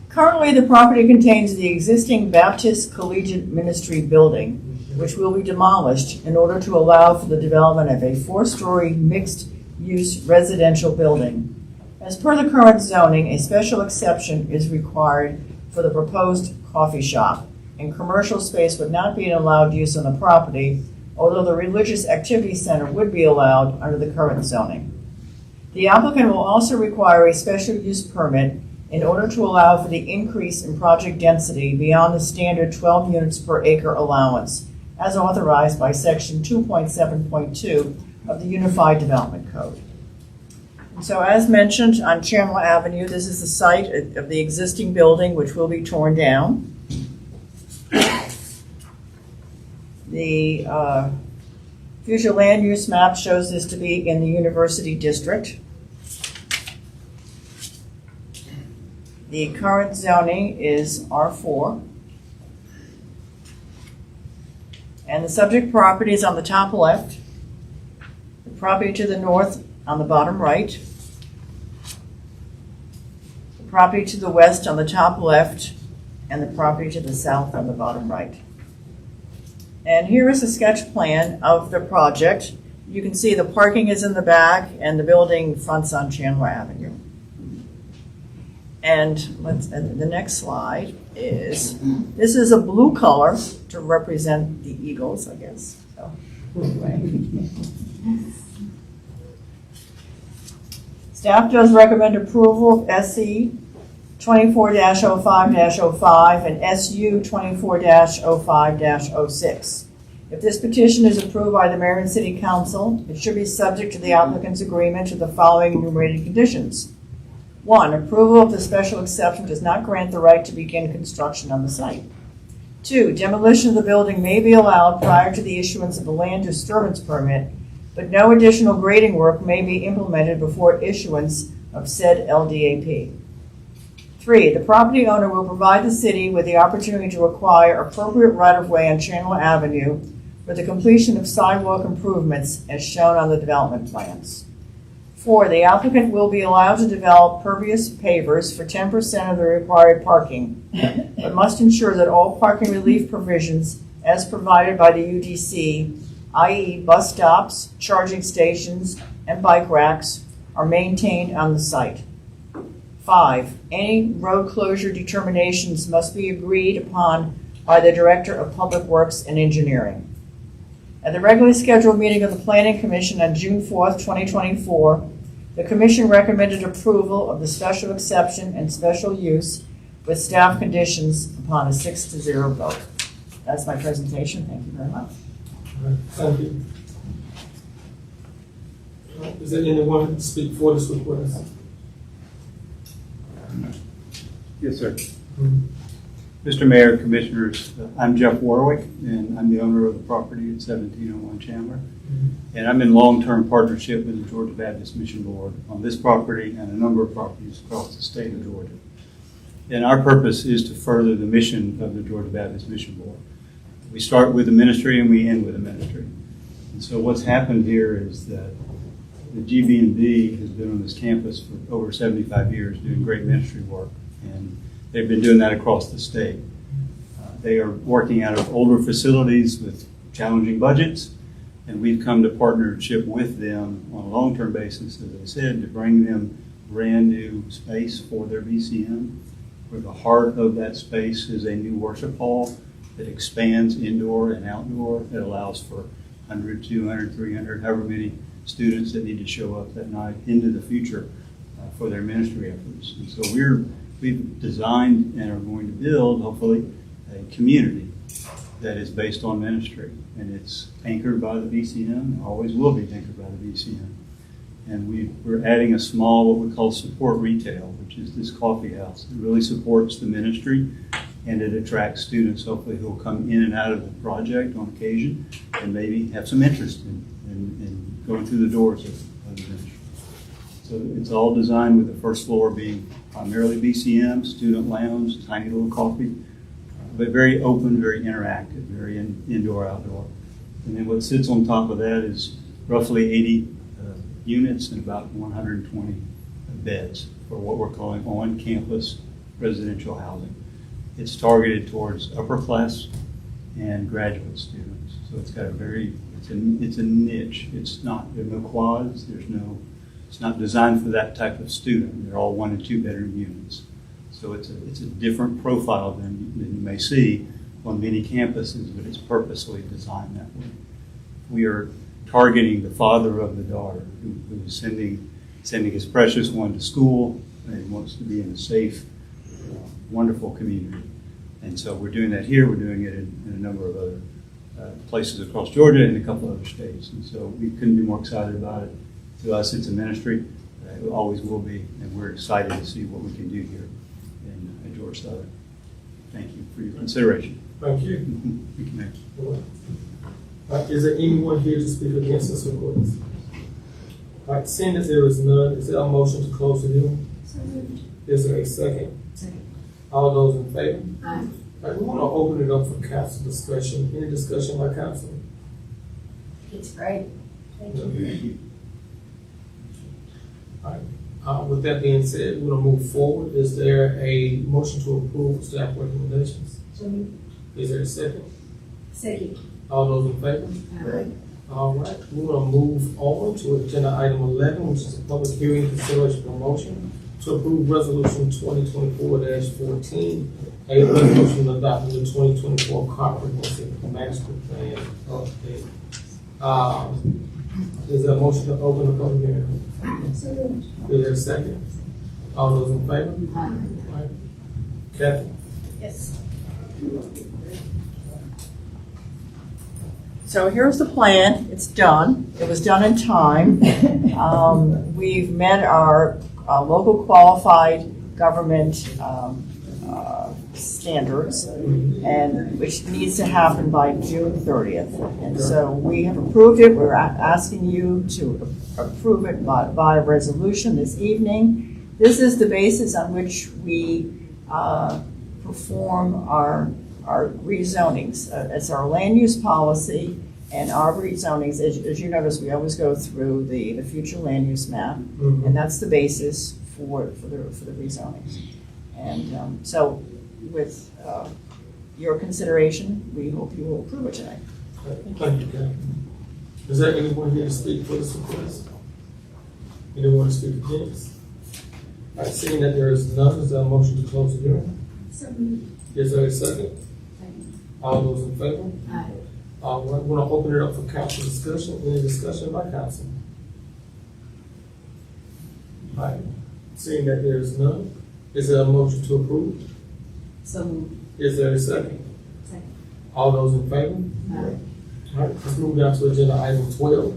Currently, the property contains the existing Baptist Collegiate Ministry building, which will be demolished in order to allow for the development of a 4-story mixed-use residential building. As per the current zoning, a special exception is required for the proposed coffee shop, and commercial space would not be an allowed use on the property, although the religious activity center would be allowed under the current zoning. The applicant will also require a special use permit in order to allow for the increase in project density beyond the standard 12 units per acre allowance, as authorized by section 2.7.2 of the Unified Development Code. And so as mentioned on Chandler Avenue, this is the site of the existing building, which will be torn down. The future land use map shows this to be in the University District. The current zoning is R4. And the subject property is on the top left. The property to the north on the bottom right. The property to the west on the top left. And the property to the south on the bottom right. And here is a sketch plan of the project. You can see the parking is in the back and the building fronts on Chandler Avenue. And the next slide is, this is a blue color to represent the Eagles, I guess. So, anyway. Staff does recommend approval of SC 24-05-05 and SU 24-05-06. If this petition is approved by the mayor and city council, it should be subject to the applicant's agreement to the following enumerated conditions. 1, approval of the special exception does not grant the right to begin construction on the site. 2, demolition of the building may be allowed prior to the issuance of a land disturbance permit, but no additional grading work may be implemented before issuance of said LDAP. 3, the property owner will provide the city with the opportunity to acquire appropriate right-of-way on Chandler Avenue for the completion of sidewalk improvements as shown on the development plans. 4, the applicant will be allowed to develop pervious pavers for 10% of the required parking, but must ensure that all parking relief provisions as provided by the UDC, i.e. bus stops, charging stations, and bike racks, are maintained on the site. 5, any road closure determinations must be agreed upon by the Director of Public Works and Engineering. At the regularly scheduled meeting of the Planning Commission on June 4th, 2024, the Commission recommended approval of the special exception and special use with staff conditions upon a 6-0 vote. That's my presentation. Thank you very much. Thank you. Is there anyone to speak for this request? Yes, sir. Mr. Mayor, Commissioners, I'm Jeff Warwick, and I'm the owner of the property at 1701 Chandler. And I'm in long-term partnership with the Georgia Baptist Mission Board on this property and a number of properties across the state of Georgia. And our purpose is to further the mission of the Georgia Baptist Mission Board. We start with the ministry and we end with the ministry. And so what's happened here is that the GB&B has been on this campus for over 75 years doing great ministry work. And they've been doing that across the state. They are working out of older facilities with challenging budgets, and we've come to partnership with them on a long-term basis, as I said, to bring them brand new space for their BCM. Where the heart of that space is a new worship hall that expands indoor and outdoor. It allows for 100, 200, 300, however many students that need to show up that night into the future for their ministry efforts. And so we've designed and are going to build, hopefully, a community that is based on ministry. And it's anchored by the BCM, always will be anchored by the BCM. And we're adding a small, what we call support retail, which is this coffee house. It really supports the ministry, and it attracts students, hopefully, who will come in and out of the project on occasion and maybe have some interest in going through the doors of the ministry. So it's all designed with the first floor being primarily BCM, student lounge, tiny little coffee, but very open, very interactive, very indoor, outdoor. And then what sits on top of that is roughly 80 units and about 120 beds for what we're calling on-campus residential housing. It's targeted towards upper class and graduate students. So it's got a it's a niche. It's not, there are no quads, it's not designed for that type of student. They're all 1 and 2 bedroom units. So it's a different profile than you may see on many campuses, but it's purposely designed that way. We are targeting the father of the daughter who's sending his precious one to school and wants to be in a safe, wonderful community. And so we're doing that here. We're doing it in a number of other places across Georgia and a couple other states. And so we couldn't be more excited about it. To us, it's a ministry. It always will be. And we're excited to see what we can do here in Georgia Southern. Thank you for your consideration. Thank you. Thank you, Mayor. Is there anyone here to speak against this request? All right, seeing that there is none, is there a motion to close the hearing? Is there a second? Second. All those in favor? Aye. All right, we want to open it up for council discussion. Any discussion by council? It's great. Thank you. All right. With that being said, we're going to move forward. Is there a motion to approve staff recommendations? Is there a second? Second. All those in favor? Aye. All right, we're going to move on to agenda item 11, which is a public hearing consideration for motion to approve resolution 2024-14, a resolution adopting the 2024 comprehensive master plan update. Is there a motion to open the public hearing? So moved. Is there a second? All those in favor? Aye. Kathy? Yes. So here's the plan. It's done. It was done in time. We've met our local qualified government standards, and which needs to happen by June 30th. And so we have approved it. We're asking you to approve it by resolution this evening. This is the basis on which we perform our rezonings. It's our land use policy and our rezonings. As you notice, we always go through the future land use map, and that's the basis for the rezonings. And so with your consideration, we hope you will approve it tonight. Thank you, Kathy. Is there anyone here to speak for this request? Anyone to speak against? All right, seeing that there is none, is there a motion to close the hearing? So moved. Is there a second? All those in favor? Aye. We're going to open it up for council discussion. Any discussion by council? All right, seeing that there is none, is there a motion to approve? So moved. Is there a second? Second. All those in favor? Aye. All right, let's move down to agenda item 12,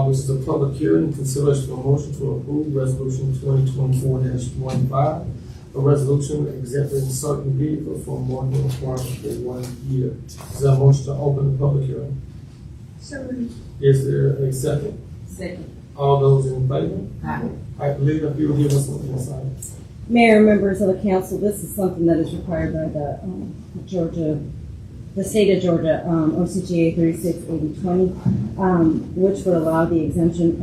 which is a public hearing, consideration for a motion to approve resolution 2024-15, a resolution exempting certain vehicles from warranty requirements for 1 year. Is there a motion to open the public hearing? So moved. Is there a second? Second. All those in favor? Aye. I believe if you will give us some insight. Mayor, members of the council, this is something that is required by the state of Georgia, OCGA 368020, which would allow the exemption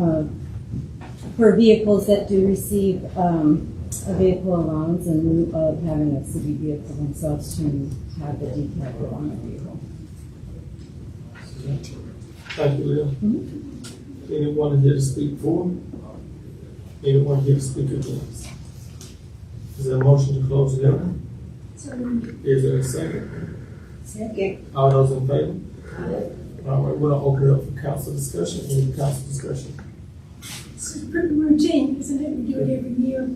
for vehicles that do receive a vehicle allowance in lieu of having a city vehicle themselves to have the decal put on the vehicle. Thank you, Leah. Anyone here to speak for? Anyone here to speak against? Is there a motion to close the hearing? So moved. Is there a second? Second. All those in favor? All right, we're gonna open it up for council discussion. Any council discussion? This is pretty routine, isn't it? We do it every year.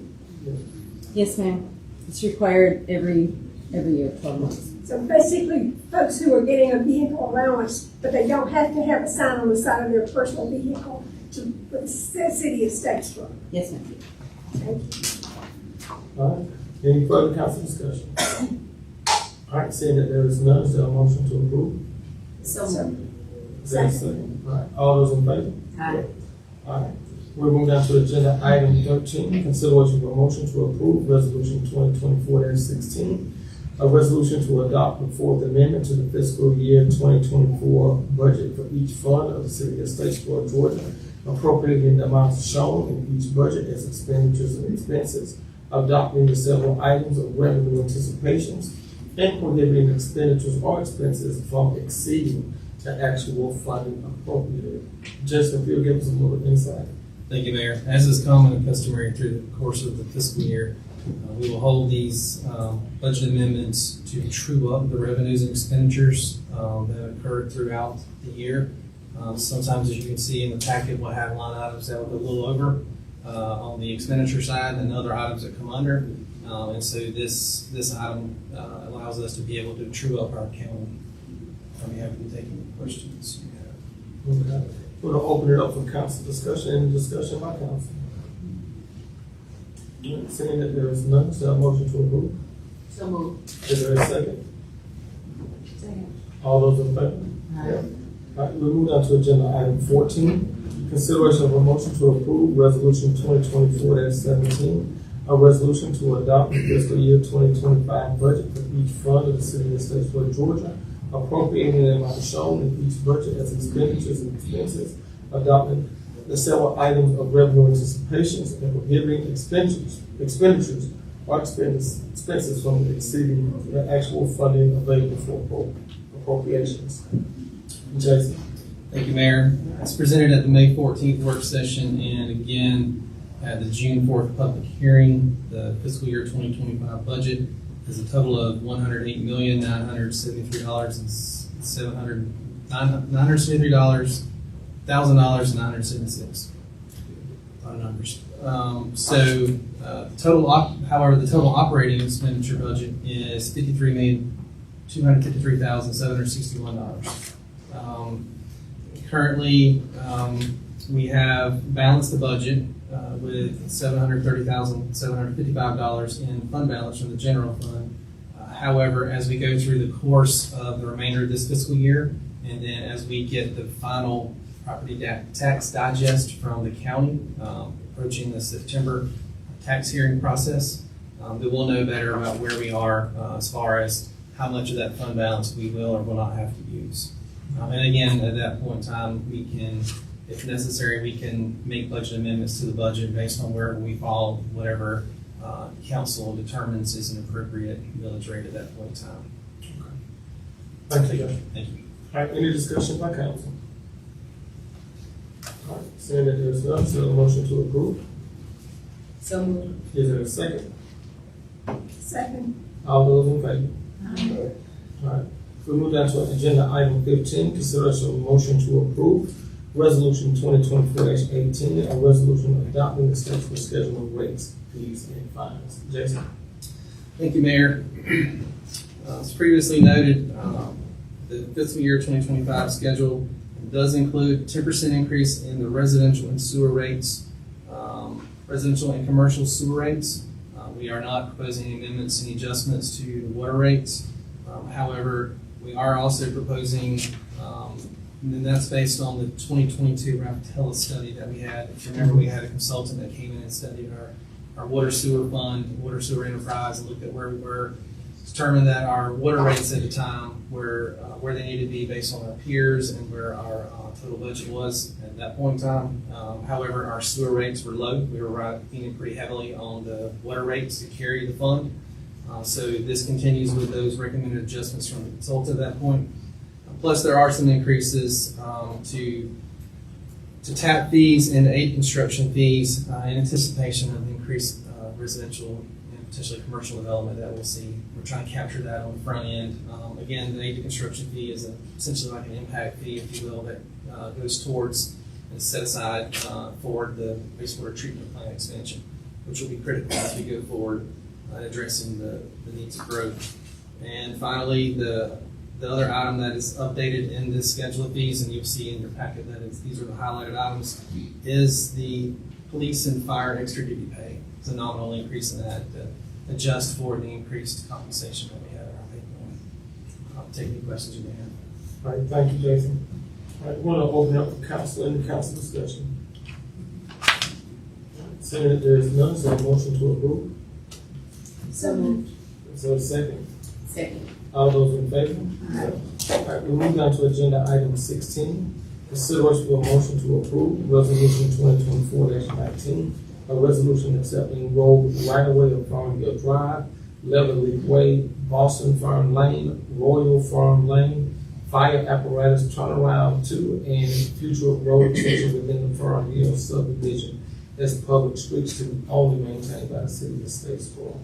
Yes, ma'am. It's required every year, 12 months. So basically, folks who are getting a vehicle allowance, but they don't have to have a sign on the side of their personal vehicle for the city of Statesboro. Yes, ma'am. Thank you. All right, any further council discussion? All right, seeing that there is none, is there a motion to approve? So moved. Is there a second? All right, all those in favor? Aye. All right, we're moving down to agenda item 13, consideration of a motion to approve resolution 2024-16, a resolution to adopt the fourth amendment to the fiscal year 2024 budget for each fund of the city of Statesboro, Georgia, appropriating the amounts shown in each budget as expenditures and expenses, adopting the several items of revenue anticipations, and prohibiting expenditures or expenses from exceeding the actual funding appropriated. Justin, if you'll give us a little insight. Thank you, Mayor. As is common and customary through the course of the fiscal year, we will hold these budget amendments to true up the revenues and expenditures that occurred throughout the year. Sometimes, as you can see in the packet, we'll have line items that will go a little over on the expenditure side and other items that come under. And so this item allows us to be able to true up our accounting. I'll be happy to take any questions you have. Okay. We're gonna open it up for council discussion. Any discussion by council? Seeing that there is none, is there a motion to approve? So moved. Is there a second? Second. All those in favor? Aye. All right, we move down to agenda item 14, consideration of a motion to approve resolution 2024-17, a resolution to adopt the fiscal year 2025 budget for each fund of the city of Statesboro, Georgia, appropriating the amount shown in each budget as expenditures and expenses, adopting the several items of revenue anticipations, and prohibiting expenditures or expenses from exceeding the actual funding available for appropriations. Jason. Thank you, Mayor. It's presented at the May 14th work session and again at the June 4th public hearing. The fiscal year 2025 budget is a total of $108,973,973 $1,000 and 976. A lot of numbers. However, the total operating expenditure budget is $53,253,761. Currently, we have balanced the budget with $730,755 in fund balance from the general fund. However, as we go through the course of the remainder of this fiscal year, and then as we get the final property tax digest from the county, approaching the September tax hearing process, then we'll know better about where we are as far as how much of that fund balance we will or will not have to use. And again, at that point in time, we can, if necessary, we can make budget amendments to the budget based on where we fall, whatever council determines is an appropriate millage rate at that point in time. Thank you, Judge. Thank you. All right, any discussion by council? All right, seeing that there's none, is there a motion to approve? So moved. Is there a second? Second. All those in favor? All right, we move down to agenda item 15, consideration of motion to approve resolution 2024-18, a resolution adopting the statute schedule of rates, fees, and fines. Jason? Thank you, Mayor. As previously noted, the fiscal year 2025 schedule does include 10% increase in the residential and sewer rates, residential and commercial sewer rates. We are not proposing any amendments, any adjustments to the water rates. However, we are also proposing, and that's based on the 2022 Rapatella study that we had. If you remember, we had a consultant that came in and studied our water sewer fund, water sewer enterprise, and looked at where we were, determined that our water rates at the time were where they needed to be based on our peers and where our total budget was at that point in time. However, our sewer rates were low. We were leaning pretty heavily on the water rates to carry the fund. So this continues with those recommended adjustments from the consultant at that point. Plus, there are some increases to tap fees and aid construction fees in anticipation of increased residential and potentially commercial development that we'll see. We're trying to capture that on the front end. Again, the aid to construction fee is essentially like an impact fee, if you will, that goes towards and set aside for the wastewater treatment plant expansion, which will be critical as we go forward addressing the needs of growth. And finally, the other item that is updated in this schedule of fees, and you'll see in your packet that these are the highlighted items, is the police and fire extra duty pay. It's a nominal increase in that to adjust for the increased compensation that we have in our pay plan. I'll take any questions you may have. All right, thank you, Jason. All right, we want to open up for council and council discussion. Seeing that there is none, is there a motion to approve? So moved. Is there a second? Second. All those in favor? All right, we move down to agenda item 16. Consideration of a motion to approve resolution 2024-19, a resolution accepting road right-of-way of Farmville Drive, Leverly Way, Boston Farm Lane, Royal Farm Lane, fire apparatus turnaround 2, and future road extension within the Farmville subdivision as public streets to be only maintained by the city of Statesboro.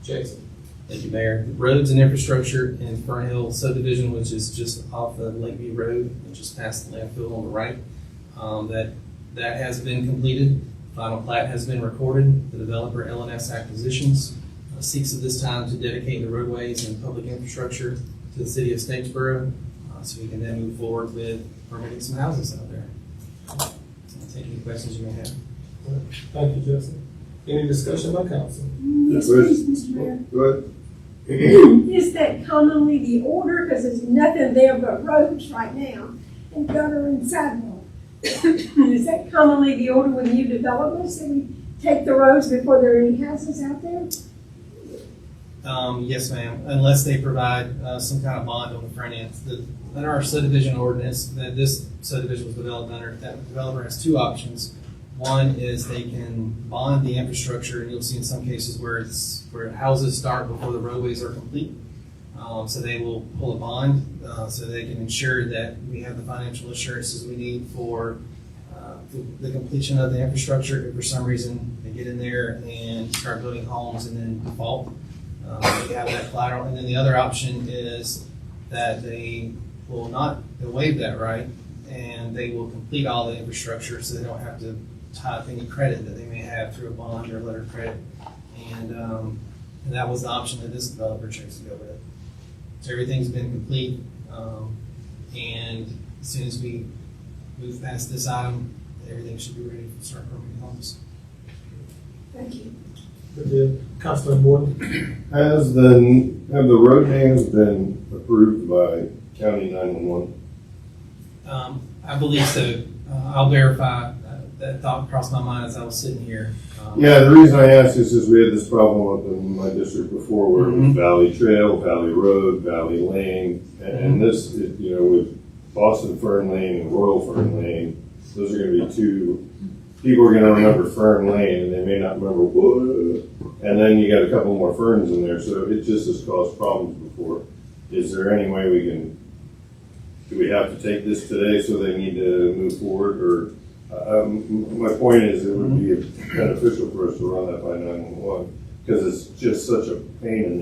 Jason? Thank you, Mayor. Roads and infrastructure in Fern Hill subdivision, which is just off the Lakeview Road, and just past the landfill on the right. That has been completed. Final plat has been recorded. The developer, LNS Acquisitions, seeks at this time to dedicate the roadways and public infrastructure to the city of Statesboro, so we can then move forward with permitting some houses out there. I'll take any questions you may have. Thank you, Justin. Any discussion by council? Yes, please, Mr. Mayor. Go ahead. Is that commonly the order? Because there's nothing there but roads right now, and gutter and sidewalk. Is that commonly the order with new developments, that we take the roads before there are any houses out there? Yes, ma'am, unless they provide some kind of bond on the front end. Under our subdivision ordinance that this subdivision was developed under, that developer has two options. One is they can bond the infrastructure, and you'll see in some cases where houses start before the roadways are complete. So they will pull a bond so they can ensure that we have the financial assurances we need for the completion of the infrastructure. If for some reason they get in there and start building homes and then default, they have that collateral. And then the other option is that they will not, they'll waive that right, and they will complete all the infrastructure so they don't have to tie up any credit that they may have through a bond or letter of credit. And that was the option that this developer chose to go with. So everything's been complete, and as soon as we move past this item, everything should be ready to start permitting homes. Thank you. Good deal. Councilor Morton? Have the road names been approved by County 911? I believe so. I'll verify. That thought crossed my mind as I was sitting here. Yeah, the reason I ask is we had this problem up in my district before where it was Valley Trail, Valley Road, Valley Lane, and this, with Boston Fern Lane and Royal Fern Lane, those are gonna be two, people are gonna remember Fern Lane and they may not remember Wood. And then you got a couple more ferns in there, so it just has caused problems before. Is there any way do we have to take this today so they need to move forward, or? My point is, it would be beneficial for us to run that by 911, because it's just such a pain in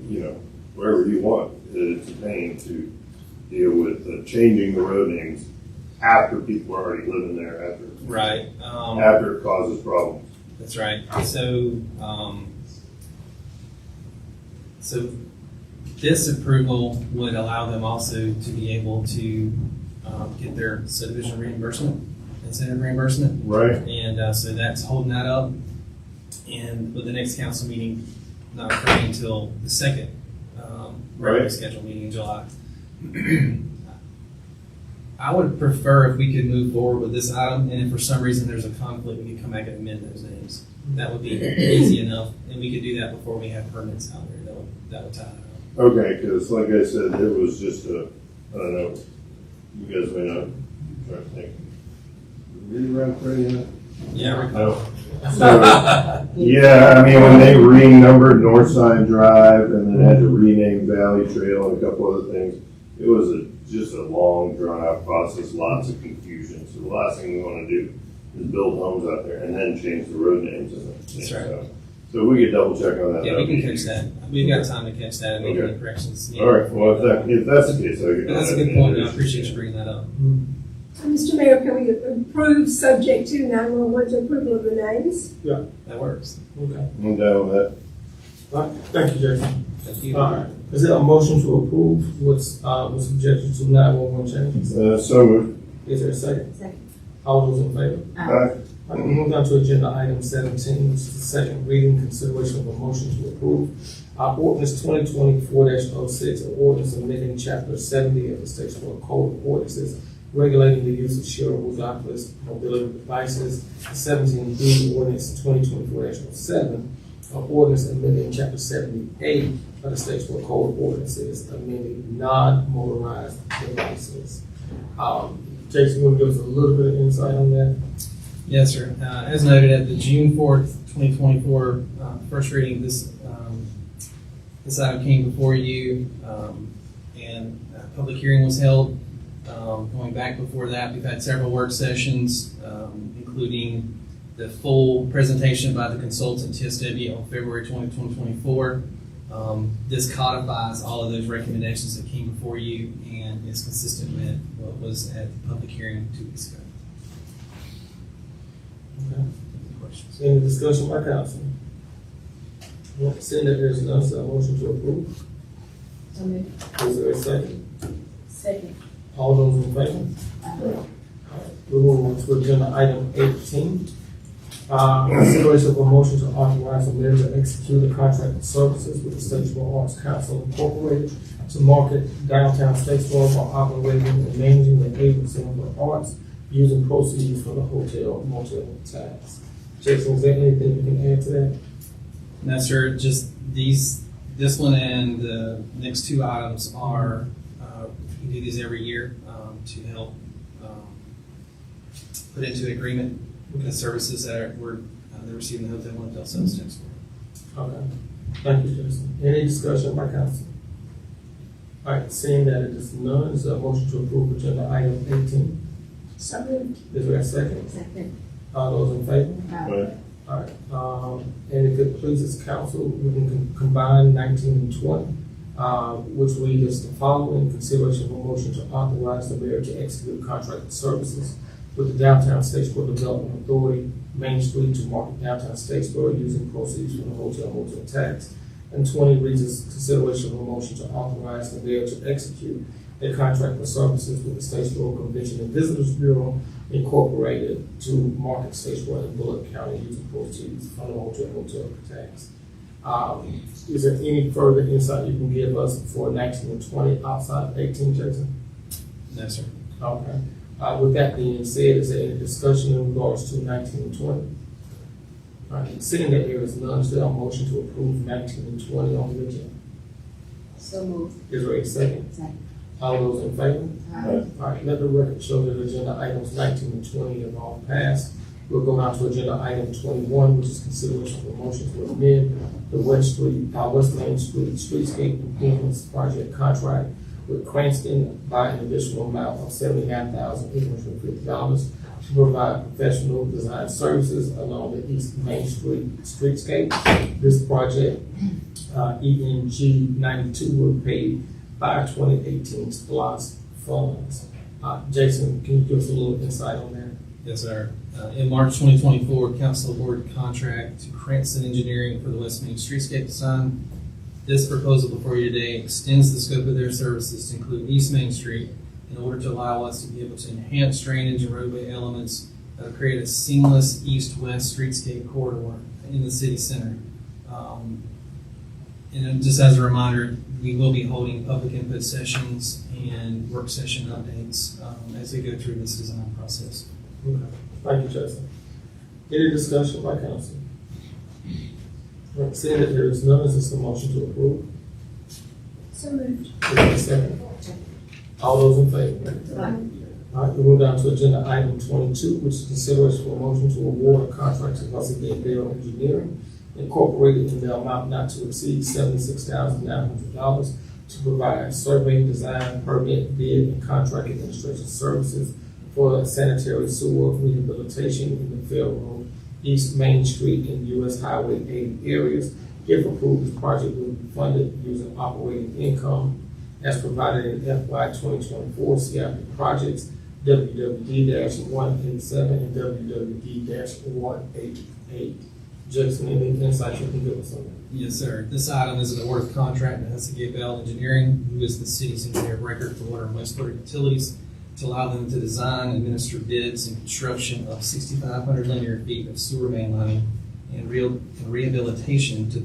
the, wherever you want. It's a pain to deal with changing the road names after people are already living there, Right. After it causes problems. That's right. So, this approval would allow them also to be able to get their subdivision reimbursement, incentive reimbursement. Right. And so that's holding that up. And with the next council meeting not occurring until the second regularly scheduled meeting in July, I would prefer if we could move forward with this item, and if for some reason there's a conflict, we could come back and amend those names. That would be easy enough, and we could do that before we have permits out there. That would tie it up. Okay, because like I said, it was just I don't know, you guys may not, I'm trying to think. Were you around for any of that? Yeah, I No. So, yeah, I mean, when they renumbered Northside Drive and then had to rename Valley Trail and a couple other things, it was just a long, drawn-out process, lots of confusion. So the last thing we want to do is build homes out there and then change the road names. That's right. So we could double check on that. Yeah, we can catch that. We've got time to catch that and make any corrections needed. All right, well, if that's the case, that's a good point. I appreciate you bringing that up. Mr. Mayor, can we approve subject to 911's approval of the names? Yeah. That works. Okay. I'm down with that. All right. Thank you, Jason. Thank you. All right. Is there a motion to approve what's subjected to 911 changes? So moved. Is there a second? Second. All those in favor? Aye. All right, we move on to agenda item 17, which is the second reading, consideration of a motion to approve ordinance 2024-06, an ordinance amending chapter 70 of the Statesboro Code of Ordinances regulating the use of shareable dockless mobility devices. The 17B ordinance 2024-07, an ordinance amending chapter 78 of the Statesboro Code of Ordinances amending non-motorized devices. Jason, you want to give us a little bit of insight on that? Yes, sir. As noted at the June 4th, 2024 first reading, this item came before you, and a public hearing was held. Going back before that, we've had several work sessions, including the full presentation by the consultant TSW on February 20, 2024. This codifies all of those recommendations that came before you and is consistent with what was at the public hearing 2 weeks ago. Okay. Any discussion by council? Seeing that there's none, so a motion to approve. So moved. Is there a second? Second. All those in favor? All right. We move on to agenda item 18. Consideration of a motion to authorize the mayor to execute a contract of services with the Statesboro Arts Council Incorporated to market downtown Statesboro for operating and managing the Able Center for Arts using proceeds from the hotel motel tax. Jason, is there anything you can add to that? No, sir. Just this one and the next two items are, we do these every year to help put into agreement the services that they're receiving the hotel motel sales tax for. Okay. Thank you, Jason. Any discussion by council? All right, seeing that it is none, is there a motion to approve agenda item 18? So moved. Is there a second? Second. All those in favor? Aye. All right, and if it pleases council, we can combine 19 and 20. which reads as the following: consideration of a motion to authorize the mayor to execute contracted services with the Downtown Statesboro Development Authority, Main Street, to market downtown Statesboro using proceeds from the hotel motel tax. And 20 reads as consideration of a motion to authorize the mayor to execute a contract for services with the Statesboro Convention and Visitors Bureau Incorporated to market Statesboro and Bullock County using proceeds from the hotel motel tax. Is there any further insight you can give us for 19 and 20 outside of 18, Jason? No, sir. Okay. With that being said, is there any discussion in regards to 19 and 20? All right, seeing that there is none, is there a motion to approve 19 and 20 on the agenda? So moved. Is there a second? Second. All those in favor? Aye. All right, let the record show that agenda items 19 and 20 have all passed. We'll go down to agenda item 21, which is consideration for a motion to amend the West Main Street Streetscape Improvements Project contract with Cranston by an additional amount of $79,850 to provide professional design services along the East Main Street streetscape. This project, ENG 92, will be paid by 2018 SPLOST funds. Jason, can you give us a little insight on that? Yes, sir. In March 2024, council awarded contract to Cranston Engineering for the West Main Streetscape design. This proposal before you today extends the scope of their services to include East Main Street in order to allow us to be able to enhance drainage and roadway elements that will create a seamless east-west streetscape corridor in the city center. And just as a reminder, we will be holding public input sessions and work session updates as we go through this design process. Okay. Thank you, Jason. Any discussion by council? Right, seeing that there is none, is this a motion to approve? So moved. Is there a second? All those in favor? All right, we move down to agenda item 22, which is consideration for a motion to award a contract to Hussey Bell Engineering Incorporated in the amount not to exceed $76,900 to provide survey, design, permit, bid, and contract administration services for sanitary sewer rehabilitation in the Fair Road, East Main Street, and US Highway 80 areas. If approved, this project will be funded using operating income as provided in FY 2024 CIP projects WWD-187 and WWD-188. Jason, any insight you can give us on that? Yes, sir. This item is an award of contract to Hussey Bell Engineering, who is the city's engineer of record for water and wastewater utilities, to allow them to design and administer bids and construction of 6,500 linear feet of sewer main lining and rehabilitation to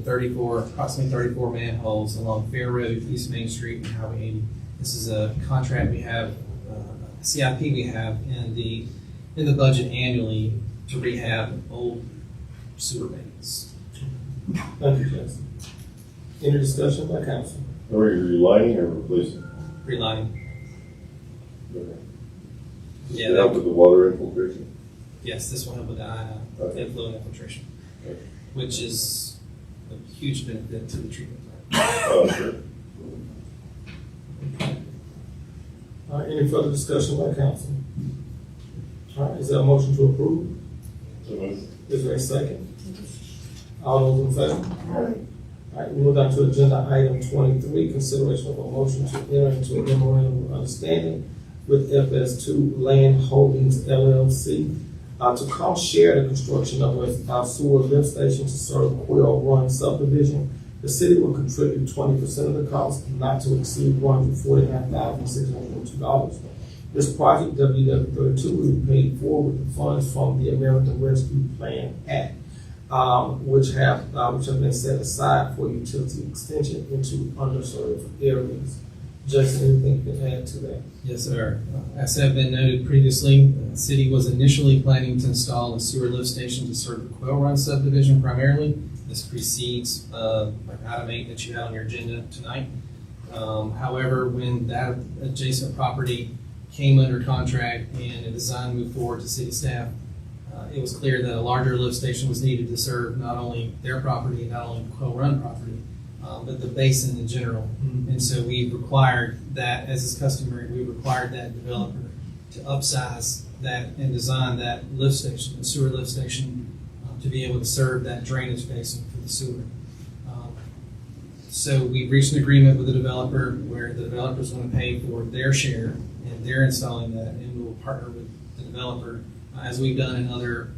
approximately 34 manholes along Fair Road, East Main Street, and Highway 80. This is a contract we have, CIP we have in the budget annually to rehab old sewer mains. Thank you, Jason. Any discussion by council? Are you relining or replacing? Relining. Okay. Yeah, To help with the water infiltration? Yes, this will help with the inflow infiltration, Okay. which is a huge benefit to the treatment plant. Oh, sure. Any further discussion by council? All right, is there a motion to approve? So moved. Is there a second? All those in favor? All right, we move on to agenda item 23, consideration of a motion to enter into a memorandum of understanding with FS2 Land Holdings LLC to cost share the construction of a sewer lift station to serve Quail Run subdivision. The city will contribute 20% of the cost, not to exceed $149,602. This project, WW32, will be paid for with the funds from the American Rescue Plan Act, which have been set aside for utility extension into underserved areas. Jason, anything to add to that? Yes, sir. As have been noted previously, the city was initially planning to install a sewer lift station to serve the Quail Run subdivision primarily. This precedes item 8 that you have on your agenda tonight. However, when that adjacent property came under contract and a design moved forward to city staff, it was clear that a larger lift station was needed to serve not only their property, not only Quail Run property, but the basin in general. And so we required that, as is customary, we required that developer to upsize that and design that lift station, the sewer lift station, to be able to serve that drainage basin for the sewer. So we reached an agreement with the developer where the developer's going to pay for their share, and they're installing that, and we'll partner with the developer as we've done in other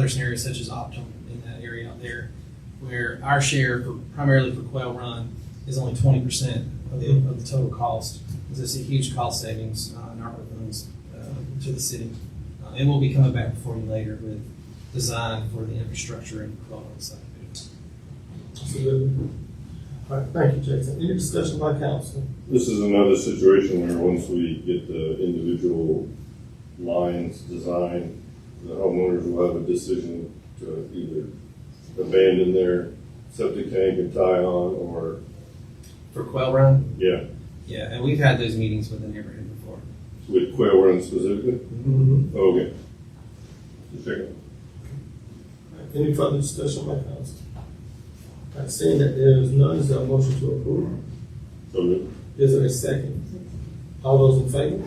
scenarios such as Optum in that area out there, where our share primarily for Quail Run is only 20% of the total cost. Because it's a huge cost savings in ARPA funds to the city. And we'll be coming back before you later with design for the infrastructure and Quail Run site. Absolutely. All right, thank you, Jason. Any discussion by council? This is another situation where once we get the individual lines designed, the homeowners will have a decision to either abandon their septic tank and tie on, or For Quail Run? yeah, Yeah, and we've had those meetings with the neighborhood before. with Quail Run specifically. Mm-hmm. Okay. Just checking. Any further discussion by council? All right, seeing that there is none, is there a motion to approve? So moved. Is there a second? All those in favor?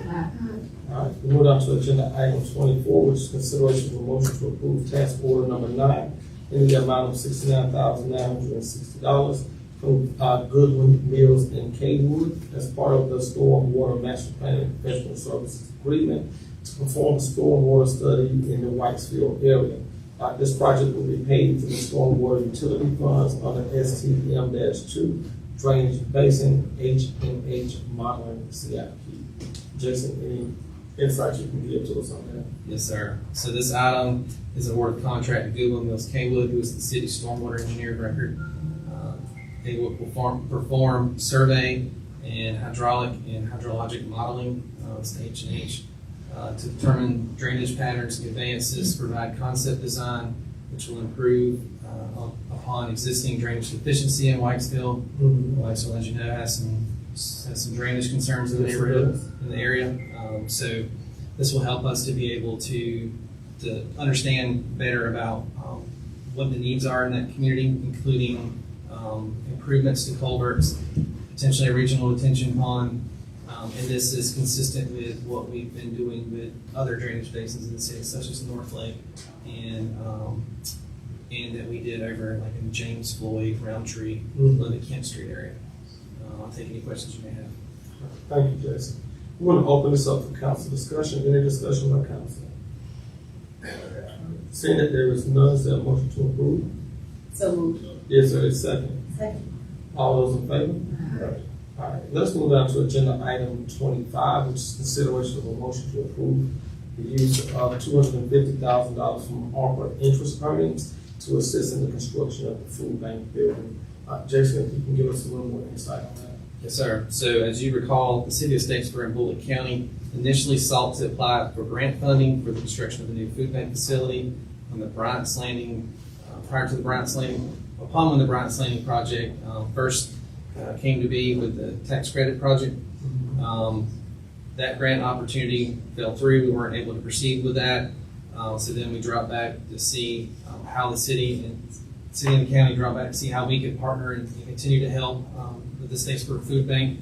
All right, we move on to agenda item 24, which is consideration of a motion to approve task order number 9 in the amount of $69,960 from Goodwin Mills and Kaywood as part of the Stormwater Master Plan and Professional Services Agreement to perform a stormwater study in the Whitesville area. This project will be paid through the stormwater utility funds under STM-2 Drainage Basin H&H Modeling CIP. Jason, any insights you can give to us on that? Yes, sir. So this item is an award of contract to Goodwin Mills Kaywood, who is the city's stormwater engineer of record. They will perform survey and hydraulic and hydrologic modeling, it's H&H, to determine drainage patterns and conveyances, provide concept design, which will improve upon existing drainage deficiency in Whitesville. Whitesville, as you know, has some drainage concerns in the neighborhood, in the area. So this will help us to be able to understand better about what the needs are in that community, including improvements to culverts, potentially a regional detention pond, and this is consistent with what we've been doing with other drainage basins in the city, such as North Lake and that we did over like in James Floyd, Roundtree, London, Kent Street area. I'll take any questions you may have. Thank you, Jason. We want to open this up for council discussion. Any discussion by council? Seeing that there is none, is there a motion to approve? So moved. Is there a second? Second. All those in favor? All right, let's move on to agenda item 25, which is consideration of a motion to approve the use of $250,000 from ARPA interest earnings to assist in the construction of the food bank building. Jason, if you can give us a little more insight on that. Yes, sir. So as you recall, the city of Statesboro and Bullitt County initially sought to apply for grant funding for the construction of the new food bank facility on the Bryant's Landing, prior to the Bryant's Landing. Upon when the Bryant's Landing project first came to be with the tax credit project, that grant opportunity fell through. We weren't able to proceed with that. So then we dropped back to see how the city and the county dropped back to see how we could partner and continue to help with the Statesboro Food Bank.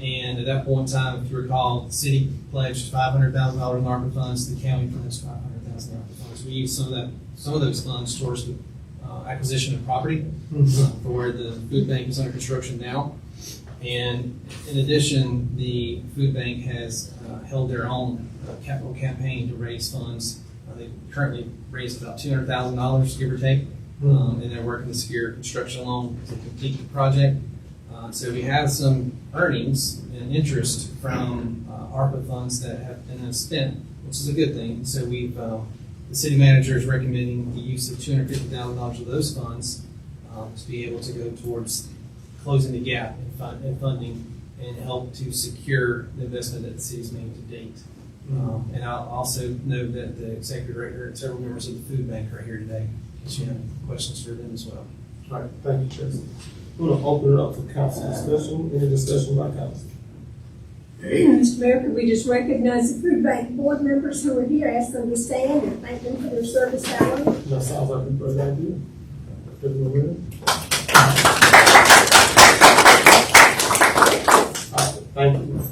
And at that point in time, if you recall, the city pledged $500,000 in ARPA funds. The county pledged $500,000 in ARPA funds. We used some of those funds towards the acquisition of property for where the food bank is under construction now. And in addition, the food bank has held their own capital campaign to raise funds. They currently raised about $200,000, give or take, and they're working to secure a construction loan to complete the project. So we have some earnings and interest from ARPA funds that have been spent, which is a good thing. So we've the city manager is recommending the use of $250,000 of those funds to be able to go towards closing the gap in funding and help to secure the investment that the city's made to date. And I'll also note that the executive director and several members of the food bank are here today, in case you have questions for them as well. All right, thank you, Jason. We're going to open it up for council discussion. Any discussion by council? Mr. Mayor, could we just recognize the food bank board members who are here, ask them to stand and thank them for their service hours? That sounds like a good idea. Everyone with it? All right, thank you.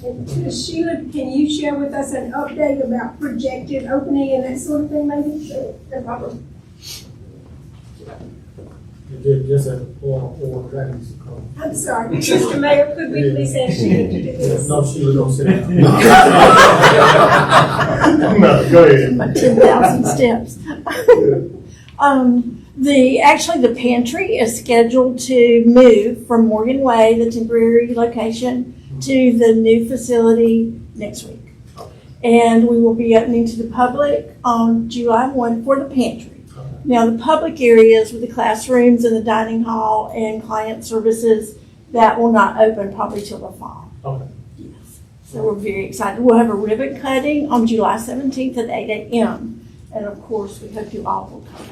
And Sheila, can you share with us an update about projected opening and that sort of thing, maybe? No problem. Just a, or that needs to come. I'm sorry, Mr. Mayor, could we please ask you to do this? No, Sheila, don't sit down. No, go ahead. My 10,000 steps. Actually, the pantry is scheduled to move from Morgan Way, the temporary location, to the new facility next week. And we will be opening to the public on July 1 for the pantry. Now, the public areas with the classrooms and the dining hall and client services, that will not open probably till the fall. Okay. Yes. So we're very excited. We'll have a ribbon cutting on July 17th at 8 a.m. And of course, we hope you all will come.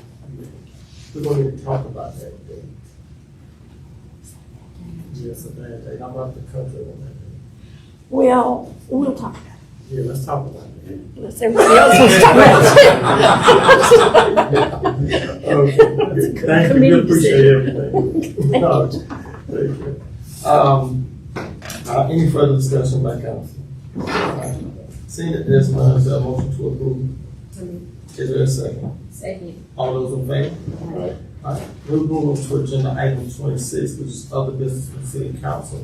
We're going to talk about that day. Yes, a bad day. How about the country on that day? Well, we'll talk about it. Yeah, let's talk about it. Unless everybody else wants to talk about it. Okay. Thank you. We appreciate everything. No, thank you. Any further discussion by council? Seeing that there's none, is there a motion to approve? Is there a second? Second. All those in favor? All right. We'll move to agenda item 26, which is other business for the city council.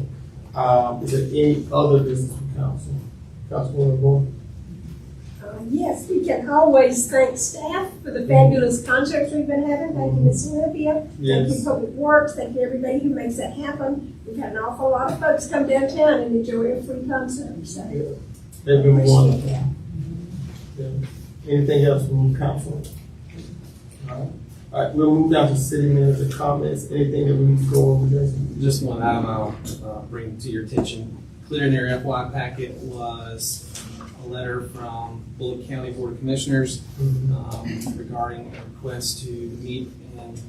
Is there any other business for council? Councilwoman Boyd? Yes, we can always thank staff for the fabulous concerts we've been having. Thank you, Ms. Olympia. Yes. Thank you, Public Works. Thank you, everybody who makes that happen. We've had an awful lot of folks come downtown and enjoy a free concert. So. They've been wonderful. Yeah. Anything else from council? All right, we'll move down to city manager comments. Anything that we need to go over, Jason? Just one item I'll bring to your attention. Clear in your FY packet was a letter from Bullock County Board of Commissioners regarding a request to meet and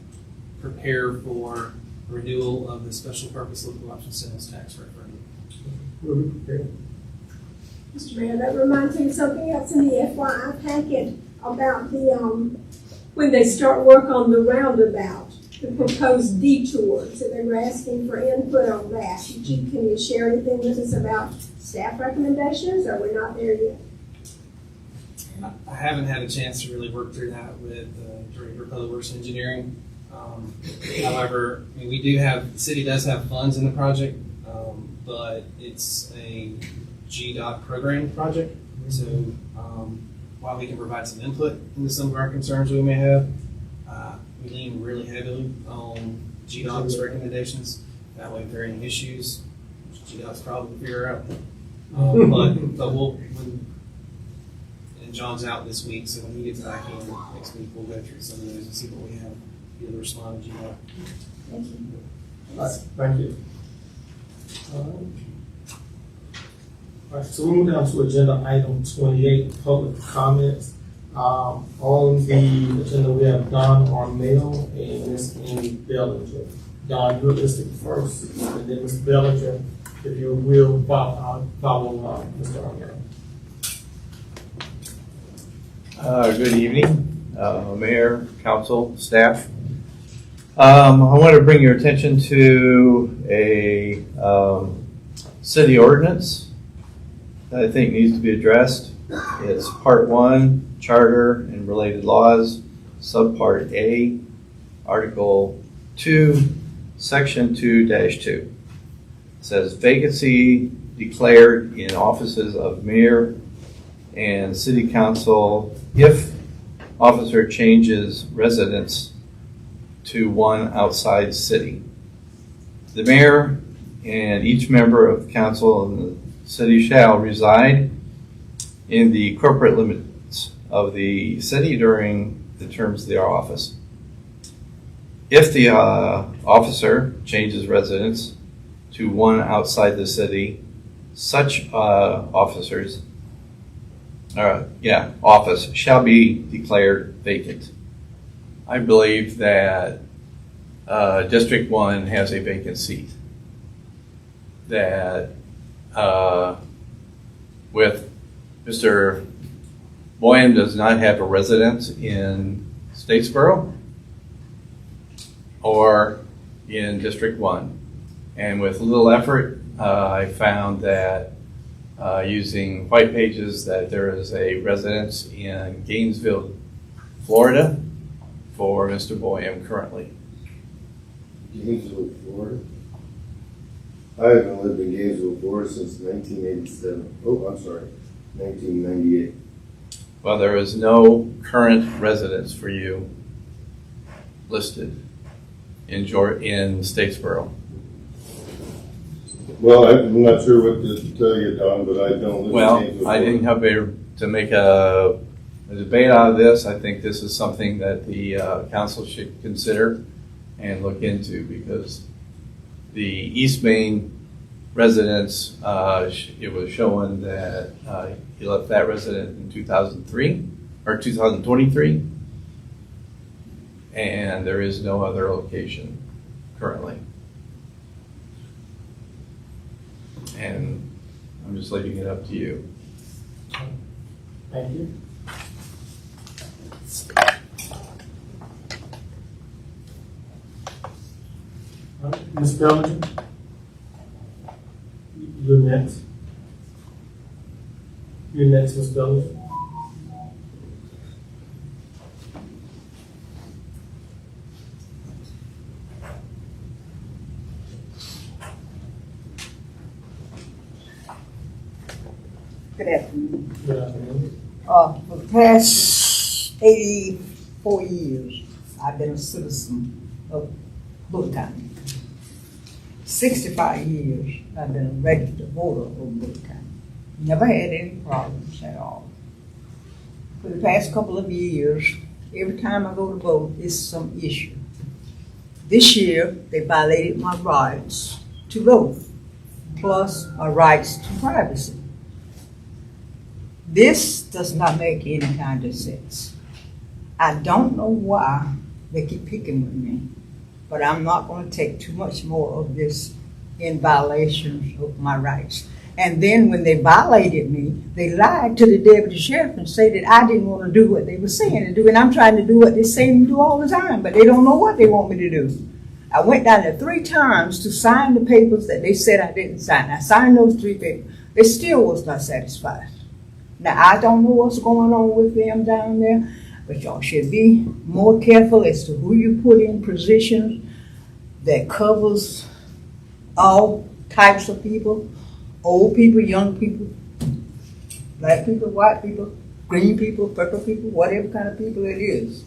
prepare for renewal of the special purpose local option sales tax referendum. Mr. Mayor, that reminds me of something else in the FYI packet about the, when they start work on the roundabout, the proposed detours, so they were asking for input on that. Can you share anything with us about staff recommendations, or we're not there yet? I haven't had a chance to really work through that with the Director of Public Works and Engineering. However, I mean, the city does have funds in the project, but it's a GDOT program project. So while we can provide some input into some of our concerns we may have, we lean really heavily on GDOT's recommendations. That way, if there are any issues, GDOT's probably figure out. But and John's out this week, so when he gets back in next week, we'll go through some of those and see what we have. Be able to respond to GDOT. Thank you. All right, thank you. All right, so we move down to agenda item 28, public comments. On the agenda, we have Don Armel and Ms. Amy Bellinger. Don, you're listed first, and then Ms. Bellinger, if you will, follow Mr. Armel. Good evening, Mayor, Council, staff. I want to bring your attention to a city ordinance that I think needs to be addressed. It's Part 1, Charter and Related Laws, Subpart A, Article 2, Section 2-2. It says vacancy declared in offices of mayor and city council if officer changes residence to one outside city. The mayor and each member of the council in the city shall reside in the corporate limits of the city during the terms of their office. If the officer changes residence to one outside the city, such office shall be declared vacant. I believe that District 1 has a vacant seat. That with Mr. Boyan does not have a residence in Statesboro or in District 1. And with little effort, I found that using White Pages that there is a residence in Gainesville, Florida for Mr. Boyan currently. Gainesville, Florida. I haven't lived in Gainesville, Florida since 1987. Oh, I'm sorry, 1998. Well, there is no current residence for you listed in Statesboro. Well, I'm not sure what to tell you, Don, but I don't live Well, in Gainesville. I didn't have to make a debate out of this. I think this is something that the council should consider and look into, because the East Main residence, it was showing that he left that resident in 2003 or 2023, and there is no other location currently. And I'm just leaving it up to you. Thank you. Ms. Bellinger? You're next. You're next, Ms. Bellinger. Good afternoon. Good afternoon. For the past 84 years, I've been a citizen of Bullock County. 65 years, I've been a registered voter of Bullock County. Never had any problems at all. For the past couple of years, every time I go to vote, it's some issue. This year, they violated my rights to vote, plus my rights to privacy. This does not make any kind of sense. I don't know why they keep picking with me, but I'm not going to take too much more of this in violations of my rights. And then when they violated me, they lied to the deputy sheriff and said that I didn't want to do what they were saying to do, and I'm trying to do what they say to do all the time, but they don't know what they want me to do. I went down there 3 times to sign the papers that they said I didn't sign. I signed those 3 papers. They still was not satisfied. Now, I don't know what's going on with them down there, but y'all should be more careful as to who you put in positions that covers all types of people, old people, young people, black people, white people, green people, purple people, whatever kind of people it is.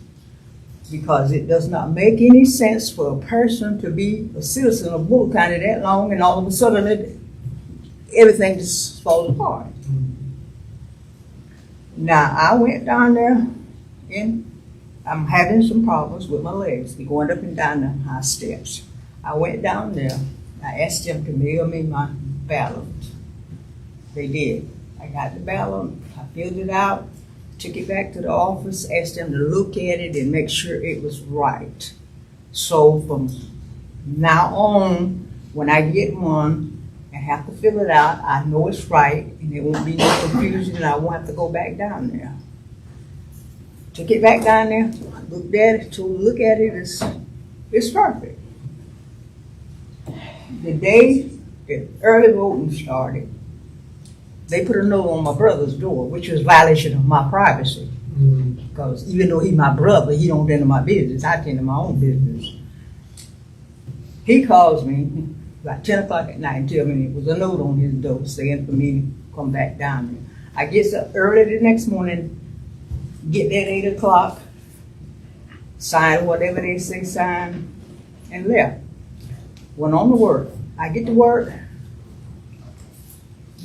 Because it does not make any sense for a person to be a citizen of Bullock County that long and all of a sudden everything just falls apart. Now, I went down there and I'm having some problems with my legs. They're going up and down the high steps. I went down there. I asked them to mail me my ballot. They did. I got the ballot. I filled it out, took it back to the office, asked them to look at it and make sure it was right. So from now on, when I get one, I have to fill it out. I know it's right, and there won't be no confusion, and I won't have to go back down there. Took it back down there, looked at it, told look at it, it's perfect. The day that early voting started, they put a note on my brother's door, which was violation of my privacy. Because even though he's my brother, he don't tend to my business. I tend to my own business. He calls me about 10 o'clock at night and tell me there was a note on his door saying for me to come back down there. I get up early the next morning, get there at 8 o'clock, sign whatever they say sign, and left. Went on to work. I get to work,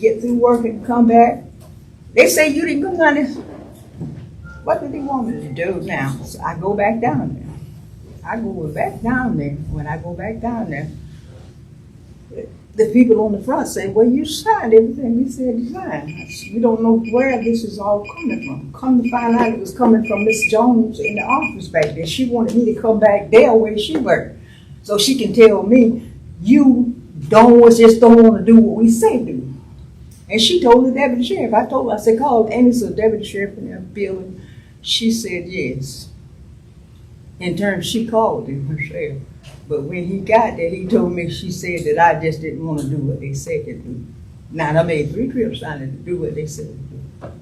get through work and come back. They say you didn't come down there. What do they want me to do now? So I go back down there. I go back down there. When I go back down there, the people on the front say, well, you signed everything we said you signed. We don't know where this is all coming from. Come to find out it was coming from Miss Jones in the office back there. She wanted me to come back there where she worked, so she can tell me, you just don't want to do what we say do. And she told the deputy sheriff. I told her, I said, call Amy's the deputy sheriff in that building. She said yes. In turn, she called him herself. But when he got there, he told me, she said that I just didn't want to do what they said to do. Now, I made 3 trips down there to do what they said to do.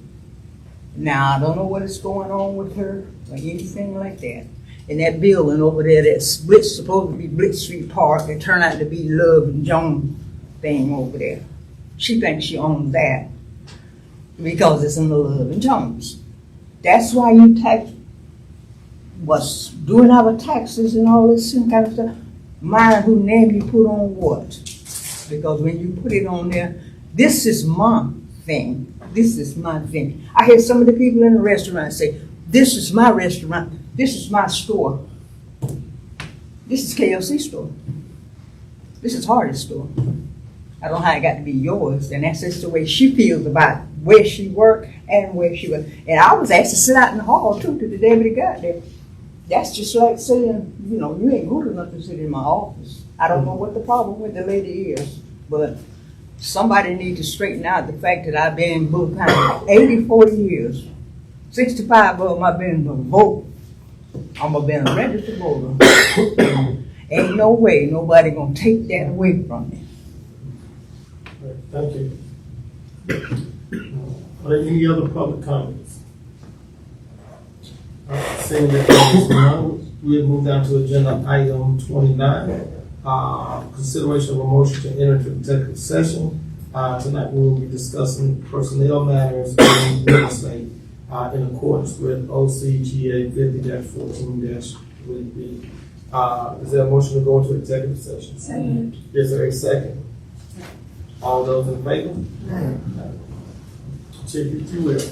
Now, I don't know what is going on with her or anything like that. in that building over there that's supposed to be Blitz Street Park, it turned out to be Love and Jones thing over there. She thinks she owns that because it's in the Love and Jones. That's why you tax what's doing our taxes and all this kind of stuff. Mind who name you put on what. Because when you put it on there, this is my thing. This is my thing. I hear some of the people in the restaurant say, this is my restaurant. This is my store. This is KLC store. This is Hardy's store. I don't know how it got to be yours, and that's just the way she feels about where she worked and where she was. And I was asked to sit out in the hall too till the day we got there. That's just like saying, you know, you ain't good enough to sit in my office. I don't know what the problem with the lady is, but somebody needs to straighten out the fact that I've been in Boone County 84 years. 65 of them I've been to vote. I'm been a registered voter. Ain't no way nobody gonna take that away from me. Thank you. Are there any other public comments? Seeing that there is none, we'll move down to agenda item 29. Consideration of a motion to enter into executive session. Tonight we will be discussing personnel matters and real estate in accordance with OCGA 50-14-3B. Is there a motion to go into executive session? Second. Is there a second? All those in favor? Chief, if you will.